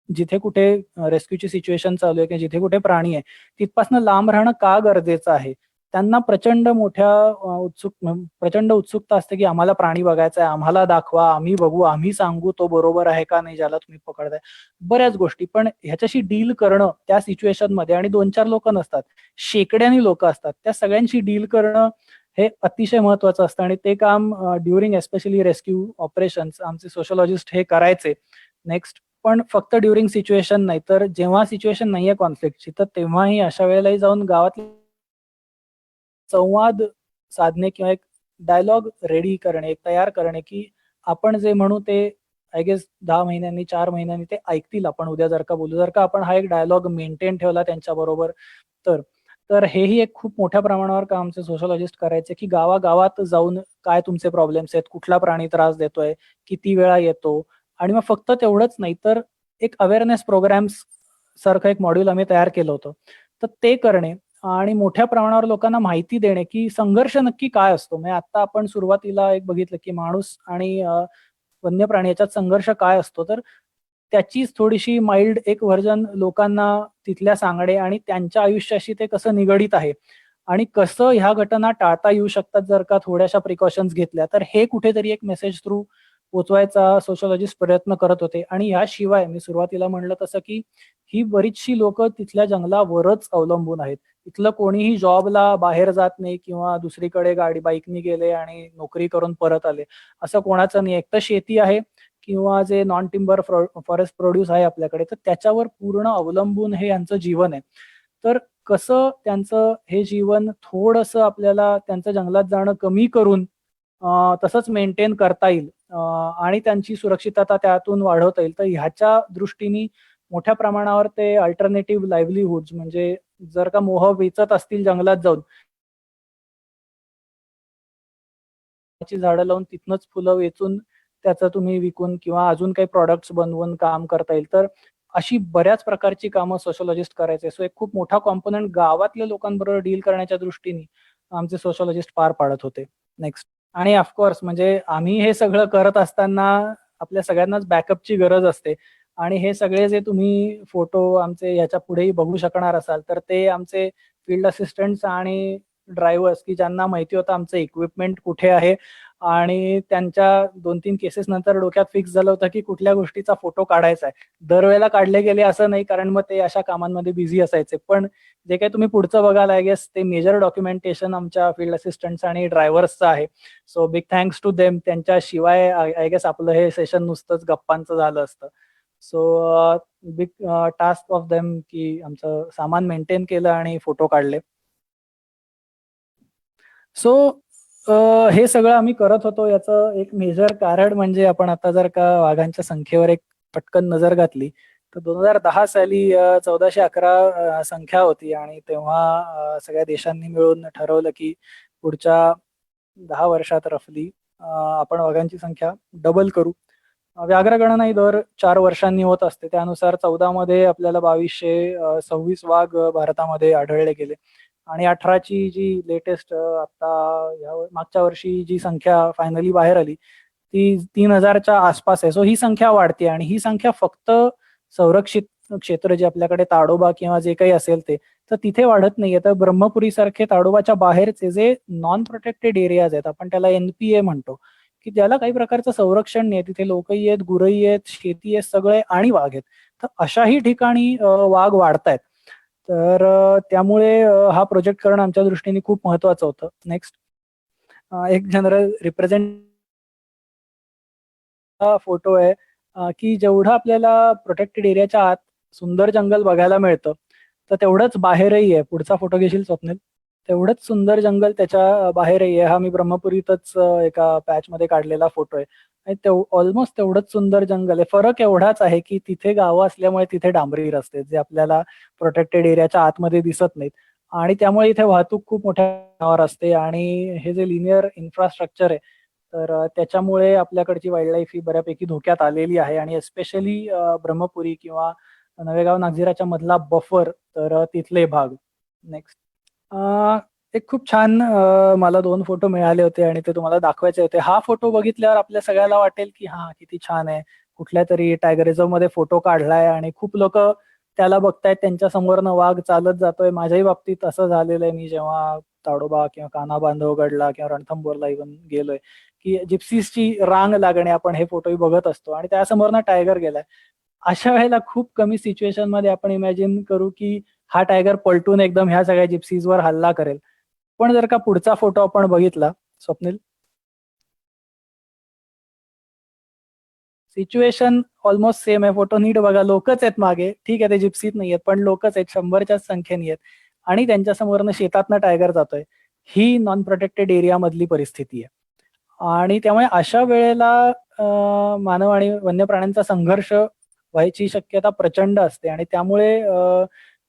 जिथे कुठे रेस्क्यूची सिच्युएशन चालू आहे किंवा जिथे कुठे प्राणी आहे, तिथपासून लांब राहणं का गरजेचं आहे? त्यांना प्रचंड मोठ्या प्रचंड उत्सुकता असते, की आम्हाला प्राणी बघायचा आहे, आम्हाला दाखवा, आम्ही बघू, आम्ही सांगू तो बरोबर आहे का नाही ज्याला तुम्ही पकडताय. बऱ्याच गोष्टी. पण ह्याच्याशी डील करणं त्या सिच्युएशनमध्ये आणि 2-4 लोकं नसतात, शेकड्यानी लोकं असतात. त्या सगळ्यांशी डील करणं हे अतिशय महत्त्वाचं असतं आणि ते काम ड्युरिंग एस्पेशली रेस्क्यू ऑपरेशन्स आमचे सोशिओलॉजिस्ट हे करायचे. नेक्स्ट पण फक्त ड्युरिंग सिच्युएशन नाही, तर जेव्हा सिच्युएशन नाहीये कॉन्फ्लिक्टची, तर तेव्हाही अशा वेळेलाही जाऊन गावातले संवाद साधणे किंवा एक डायलॉग रेडी करणे, एक तयार करणे, की आपण जे म्हणू ते आय गेस 10 महिन्यांनी 4 महिन्यांनी ते ऐकतील. आपण उद्या जर का बोलू, जर का आपण हा एक डायलॉग मेंटेन ठेवला त्यांच्याबरोबर तर. तर हेही एक खूप मोठ्या प्रमाणावर काम आमचे सोशिओलॉजिस्ट करायचे, की गावागावात जाऊन काय तुमचे प्रॉब्लेम्स आहेत, कुठला प्राणी त्रास देतोय, किती वेळा येतो आणि मग फक्त तेवढंच नाही तर एक अवेअरनेस प्रोग्राम्स सारखं एक मॉड्यूल आम्ही तयार केलं होतं. तर ते करणे आणि मोठ्या प्रमाणावर लोकांना माहिती देणे, की संघर्ष नक्की काय असतो. म्हणजे आता आपण सुरुवातीला एक बघितलं, की माणूस आणि वन्य प्राणी याच्यात संघर्ष काय असतो, तर त्याचीच थोडीशी माईल्ड एक व्हर्जन लोकांना तिथल्या सांगणे आणि त्यांच्या आयुष्याशी ते कसं निगडीत आहे आणि कसं ह्या घटना टाळता येऊ शकतात जर का थोड्याशा प्रिकॉशन्स घेतल्या. तर हे कुठेतरी एक मेसेज थ्रू पोहोचवायचा सोशिओलॉजिस्ट प्रयत्न करत होते आणि याशिवाय मी सुरुवातीला म्हणलं तसं, की ही बरीचशी लोकं तिथल्या जंगलावरच अवलंबून आहेत. इथलं कोणीही जॉबला बाहेर जात नाही किंवा दुसरीकडे गाडी बाईकनी गेले आणि नोकरी करून परत आले, असं कोणाचं नाही. एक तर शेती आहे किंवा जे नॉन टिम्बर फॉरेस्ट प्रोड्यूस आहे आपल्याकडे, तर त्याच्यावर पूर्ण अवलंबून हे यांचं जीवन आहे. तर कसं त्यांचं हे जीवन थोडंसं आपल्याला त्यांचं जंगलात जाणं कमी करून तसंच मेंटेन करता येईल आणि त्यांची सुरक्षितता त्यातून वाढवता येईल. तर ह्याच्या दृष्टीने मोठ्या प्रमाणावर ते अल्टरनेटिव्ह लाईव्हलीहुड्स म्हणजे जर का मोह वेचत असतील जंगलात जाऊन ची झाडं लावून तिथनंच फुलं वेचून त्याचं तुम्ही विकून किंवा अजून काही प्रॉडक्ट्स बनवून काम करता येईल. तर अशी बऱ्याच प्रकारची कामं सोशिओलॉजिस्ट करायचे. सो एक खूप मोठा कॉम्पोनंट गावातल्या लोकांबरोबर डील करण्याच्या दृष्टीने आमचे सोशिओलॉजिस्ट पार पाडत होते. नेक्स्ट आणि ऑफकोर्स म्हणजे आम्ही हे सगळं करत असताना आपल्या सगळ्यांनाच बॅकअपची गरज असते आणि हे सगळे जे तुम्ही फोटो आमचे ह्याच्या पुढेही बघू शकणार असाल, तर ते आमचे फील्ड असिस्टंट्स आणि ड्रायव्हर्स की ज्यांना माहिती होतं आमचं इक्विपमेंट कुठे आहे आणि त्यांच्या 2-3 केसेस नंतर डोक्यात फिक्स झालं होतं, की कुठल्या गोष्टीचा फोटो काढायचा आहे. दरवेळेला काढले गेले असं नाही, कारण मग ते अशा कामांमध्ये बिझी असायचे. पण जे काही तुम्ही पुढचं बघाल आय गेस ते मेजर डॉक्युमेंटेशन आमच्या फील्ड असिस्टंट्स आणि ड्रायव्हर्सचं आहे. So big thanks to them. त्यांच्याशिवाय आय गेस आपलं हे सेशन नुसतंच गप्पांचं झालं असतं. So big task of them की आमचं सामान मेंटेन केलं आणि फोटो काढले. सो हे सगळं आम्ही करत होतो याचं एक मेजर कारण म्हणजे आपण आता जर का वाघांच्या संख्येवर एक पटकन नजर घातली, तर 2010 साली 1411 संख्या होती आणि तेव्हा सगळ्या देशांनी मिळून ठरवलं, की पुढच्या 10 वर्षात रफली आपण वाघांची संख्या डबल करू. व्याघ्र गणना ही दर 4 वर्षांनी होत असते. त्यानुसार 14 मध्ये आपल्याला 2226 वाघ भारतामध्ये आढळले गेले. आणि 18 ची जी लेटेस्ट आता मागच्या वर्षी जी संख्या फायनली बाहेर आली, ती 3000च्या आसपास आहे. सो ही संख्या वाढते आणि ही संख्या फक्त संरक्षित क्षेत्र जे आपल्याकडे ताडोबा किंवा जे काही असेल ते, तर तिथे वाढत नाहीये. तर ब्रह्मपुरीसारखे ताडोबाच्या बाहेरचे जे नॉन प्रोटेक्टेड एरियाज आहेत, आपण त्याला NPA म्हणतो, की ज्याला काही प्रकारचं संरक्षण नाही. तिथे लोकही आहेत, गुरंही आहेत, शेती आहे, सगळे आणि वाघ आहेत. तर अशाही ठिकाणी वाघ वाढतायत. तर त्यामुळे हा प्रोजेक्ट करणं आमच्या दृष्टीने खूप महत्वाचं होतं. नेक्स्ट एक जनरल रिप्रेझेंट फोटो आहे की जेवढं आपल्याला प्रोटेक्टेड एरियाच्या आत सुंदर जंगल बघायला मिळतं, तर तेवढंच बाहेरही आहे. पुढचा फोटो घेशील स्वप्नील? तेवढंच सुंदर जंगल त्याच्या बाहेरही आहे. हा मी ब्रह्मपुरीतच एका पॅचमध्ये काढलेला फोटो आहे. आणि ऑलमोस्ट तेवढंच सुंदर जंगल आहे. फरक एवढाच आहे, की तिथे गावं असल्यामुळे तिथे डांबरी रस्ते जे आपल्याला प्रोटेक्टेड एरियाच्या आतमध्ये दिसत नाहीत. आणि त्यामुळे इथे वाहतूक खूप मोठ्या प्रमाणावर असते आणि हे जे लिनियर इन्फ्रास्ट्रक्चर आहे, तर त्याच्यामुळे आपल्याकडची वाईल्डलाईफ ही बऱ्यापैकी धोक्यात आलेली आहे आणि एस्पेशली ब्रह्मपुरी किंवा नवेगाव नागझिराच्या मधला बफर तर तिथले भाग. नेक्स्ट एक खूप छान मला 2 फोटो मिळाले होते आणि ते तुम्हाला दाखवायचे होते. हा फोटो बघितल्यावर आपल्या सगळ्याला वाटेल, की हां, किती छान आहे. कुठल्यातरी टायगर रिझर्व्हमध्ये फोटो काढलाय आणि खूप लोकं त्याला बघतायत. त्यांच्या समोरनं वाघ चालत जातोय. माझ्याही बाबतीत असं झालेलं आहे. मी जेव्हा ताडोबा किंवा कान्हा बांधवगडला किंवा रणथंबोरला इव्हन गेलोय, की जिप्सीजची रांग लागणे आपण हे फोटोही बघत असतो आणि त्यासमोरनं टायगर गेलाय. अशा वेळेला खूप कमी सिच्युएशनमध्ये आपण इमॅजिन करू, की हा टायगर पलटून एकदम ह्या सगळ्या जिप्सीजवर हल्ला करेल. पण जर का पुढचा फोटो आपण बघितला, स्वप्नील, सिच्युएशन ऑलमोस्ट सेम आहे. फोटो नीट बघा. लोकच आहेत मागे. ठीक आहे, ते जिप्सीत नाहीयेत, पण लोकच आहेत. 100च्याच संख्येने आहेत आणि त्यांच्या समोरनं शेतातनं टायगर जातोय. ही नॉन प्रोटेक्टेड एरिया मधली परिस्थिती आहे. आणि त्यामुळे अशा वेळेला मानव आणि वन्य प्राण्यांचा संघर्ष व्हायची शक्यता प्रचंड असते आणि त्यामुळे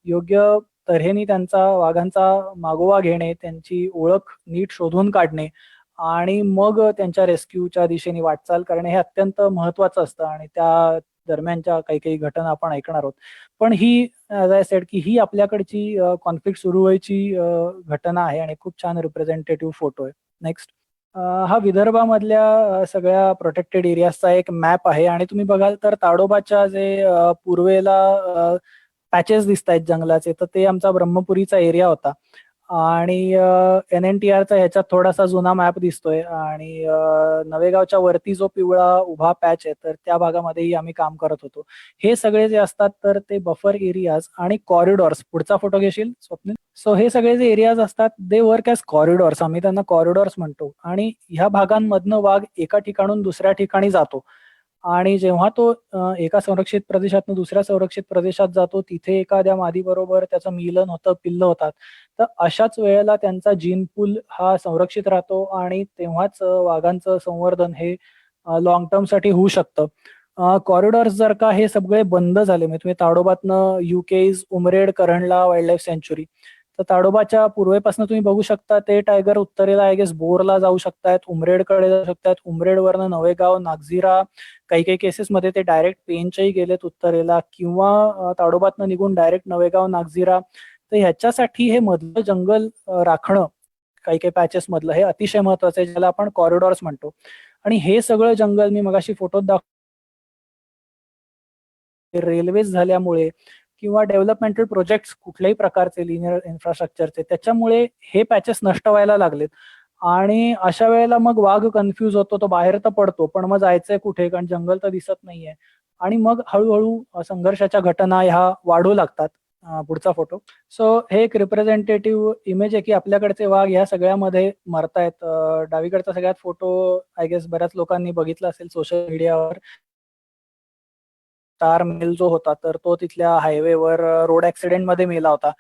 योग्य तऱ्हेने वाघांचा मागोवा घेणे, त्यांची ओळख नीट शोधून काढणे आणि मग त्यांच्या रेस्क्यूच्या दिशेने वाटचाल करणे हे अत्यंत महत्त्वाचं असतं आणि त्या दरम्यानच्या काही घटना आपण ऐकणार आहोत. पण ही ॲज आय सेड की ही आपल्याकडची कॉन्फ्लिक्ट सुरू व्हायची घटना आहे आणि खूप छान रिप्रेझेंटेटिव्ह फोटो आहे. नेक्स्ट. हा विदर्भामधल्या सगळ्या प्रोटेक्टेड एरियाजचा एक मॅप आहे आणि तुम्ही बघाल तर ताडोबाच्या जे पूर्वेला पॅचेस दिसतायत जंगलाचे, तर ते आमचा ब्रह्मपुरीचा एरिया होता आणि NNTRचा ह्याच्यात थोडासा जुना मॅप दिसतोय आणि नवेगावच्या वरती जो पिवळा उभा पॅच आहे, तर त्या भागामध्येही आम्ही काम करत होतो. हे सगळे जे असतात तर ते बफर एरियाज आणि कॉरिडॉर्स. पुढचा फोटो घेशील स्वप्नील? सो हे सगळे जे एरियाज असतात दे वर्क ॲज कॉरिडॉर्स. आम्ही त्यांना कॉरिडॉर्स म्हणतो आणि ह्या भागांमधनं वाघ एका ठिकाणाहून दुसऱ्या ठिकाणी जातो आणि जेव्हा तो एका संरक्षित प्रदेशातून दुसऱ्या संरक्षित प्रदेशात जातो, तिथे एखाद्या मादीबरोबर त्याचं मिलन होतं, पिल्लं होतात. तर अशाच वेळेला त्यांचा जीन पूल हा संरक्षित राहतो आणि तेव्हाच वाघांचं संवर्धन हे लाँग टर्मसाठी होऊ शकतं. कॉरिडॉर्स जर का हे सगळे बंद झाले, म्हणजे तुम्ही ताडोबातनं UK's उमरेड करंडला वाईल्ड लाईफ सँच्युरी, तर ताडोबाच्या पूर्वेपासून तुम्ही बघू शकता ते टायगर उत्तरेला आय गेस बोरला जाऊ शकतायत, उमरेडकडे जाऊ शकतायत, उमरेडवरनं नवेगाव, नागझिरा, काही केसेसमध्ये ते डायरेक्ट पेंचही गेलेत उत्तरेला किंवा ताडोबातनं निघून डायरेक्ट नवेगाव, नागझिरा. तर ह्याच्यासाठी हे मधलं जंगल राखणं काही पॅचेस मधलं हे अतिशय महत्वाचं आहे, ज्याला आपण कॉरिडॉर्स म्हणतो. आणि हे सगळं जंगल मी मगाशी फोटोत रेल्वेज झाल्यामुळे किंवा डेव्हलपमेंटल प्रोजेक्ट्स कुठल्याही प्रकारचे लिनियर इन्फ्रास्ट्रक्चरचे, त्याच्यामुळे हे पॅचेस नष्ट व्हायला लागलेत आणि अशा वेळेला मग वाघ कन्फ्यूज होतो, तो बाहेर तर पडतो पण मग जायचंय कुठे, कारण जंगल तर दिसत नाहीये आणि मग हळूहळू संघर्षाच्या घटना ह्या वाढू लागतात. पुढचा फोटो. सो हे एक रिप्रेझेंटेटिव्ह इमेज आहे की आपल्याकडचे वाघ ह्या सगळ्यामध्ये मरतायत. डावीकडचा सगळ्यात फोटो आय गेस बऱ्याच लोकांनी बघितला असेल सोशल मीडियावर. स्टार मेल जो होता तर तो तिथल्या हायवेवर रोड ऍक्सिडेंटमध्ये मेला होता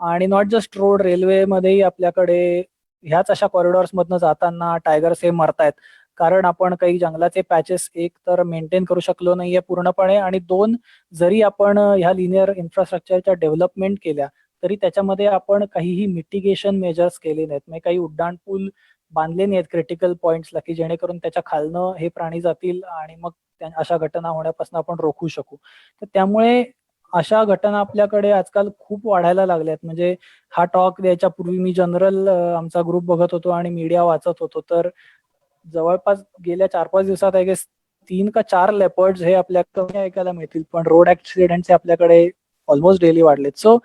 आणि नॉट जस्ट रोड, रेल्वेमध्येही आपल्याकडे ह्याच अशा कॉरिडॉर्स मधनं जाताना टायगर्स हे मरतायत, कारण आपण काही जंगलाचे पॅचेस एक तर मेंटेन करू शकलो नाहीये पूर्णपणे आणि दोन, जरी आपण ह्या लिनियर इन्फ्रास्ट्रक्चरच्या डेव्हलपमेंट केल्या तरी त्याच्यामध्ये आपण काहीही मिटिगेशन मेजर्स केले नाहीत, म्हणजे काही उड्डाण पूल बांधले नाहीत क्रिटिकल पॉइंट्सला की जेणेकरून त्याच्या खालनं हे प्राणी जातील आणि मग अशा घटना होण्यापासून आपण रोखू शकू. तर त्यामुळे अशा घटना आपल्याकडे आजकाल खूप वाढायला लागल्यात. म्हणजे हा टॉक द्यायच्या पूर्वी मी जनरल आमचा ग्रुप बघत होतो आणि मीडिया वाचत होतो, तर जवळपास गेल्या 4-5 दिवसात आय गेस 3 का 4 लेपर्ड्स हे आपल्या कमी ऐकायला मिळतील, पण रोड ऍक्सिडेंटचे आपल्याकडे ऑलमोस्ट डेली वाढलेत. सो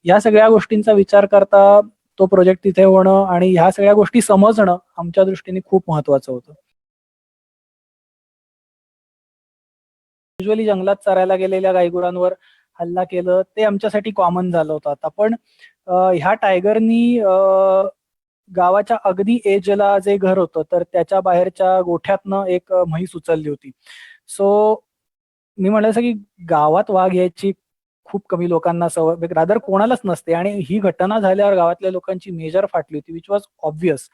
या सगळ्या गोष्टींचा विचार करता तो प्रोजेक्ट तिथे होणं आणि ह्या सगळ्या गोष्टी समजणं आमच्या दृष्टीने खूप महत्वाचं होतं. युजली जंगलात चरायला गेलेल्या गायगुरांवर हल्ला केलं ते आमच्यासाठी कॉमन झालं होतं. आता पण ह्या टायगरनी गावाच्या अगदी एजला जे घर होतं तर त्याच्या बाहेरच्या गोठ्यातनं एक म्हैस उचलली होती. सो मी म्हणलं असं की गावात वाघ यायची खूप कमी लोकांना सवय, रादर कोणालाच नसते आणि ही घटना झाल्यावर गावातल्या लोकांची मेजर फाटली होती, विच वॉज ऑब्व्हियस.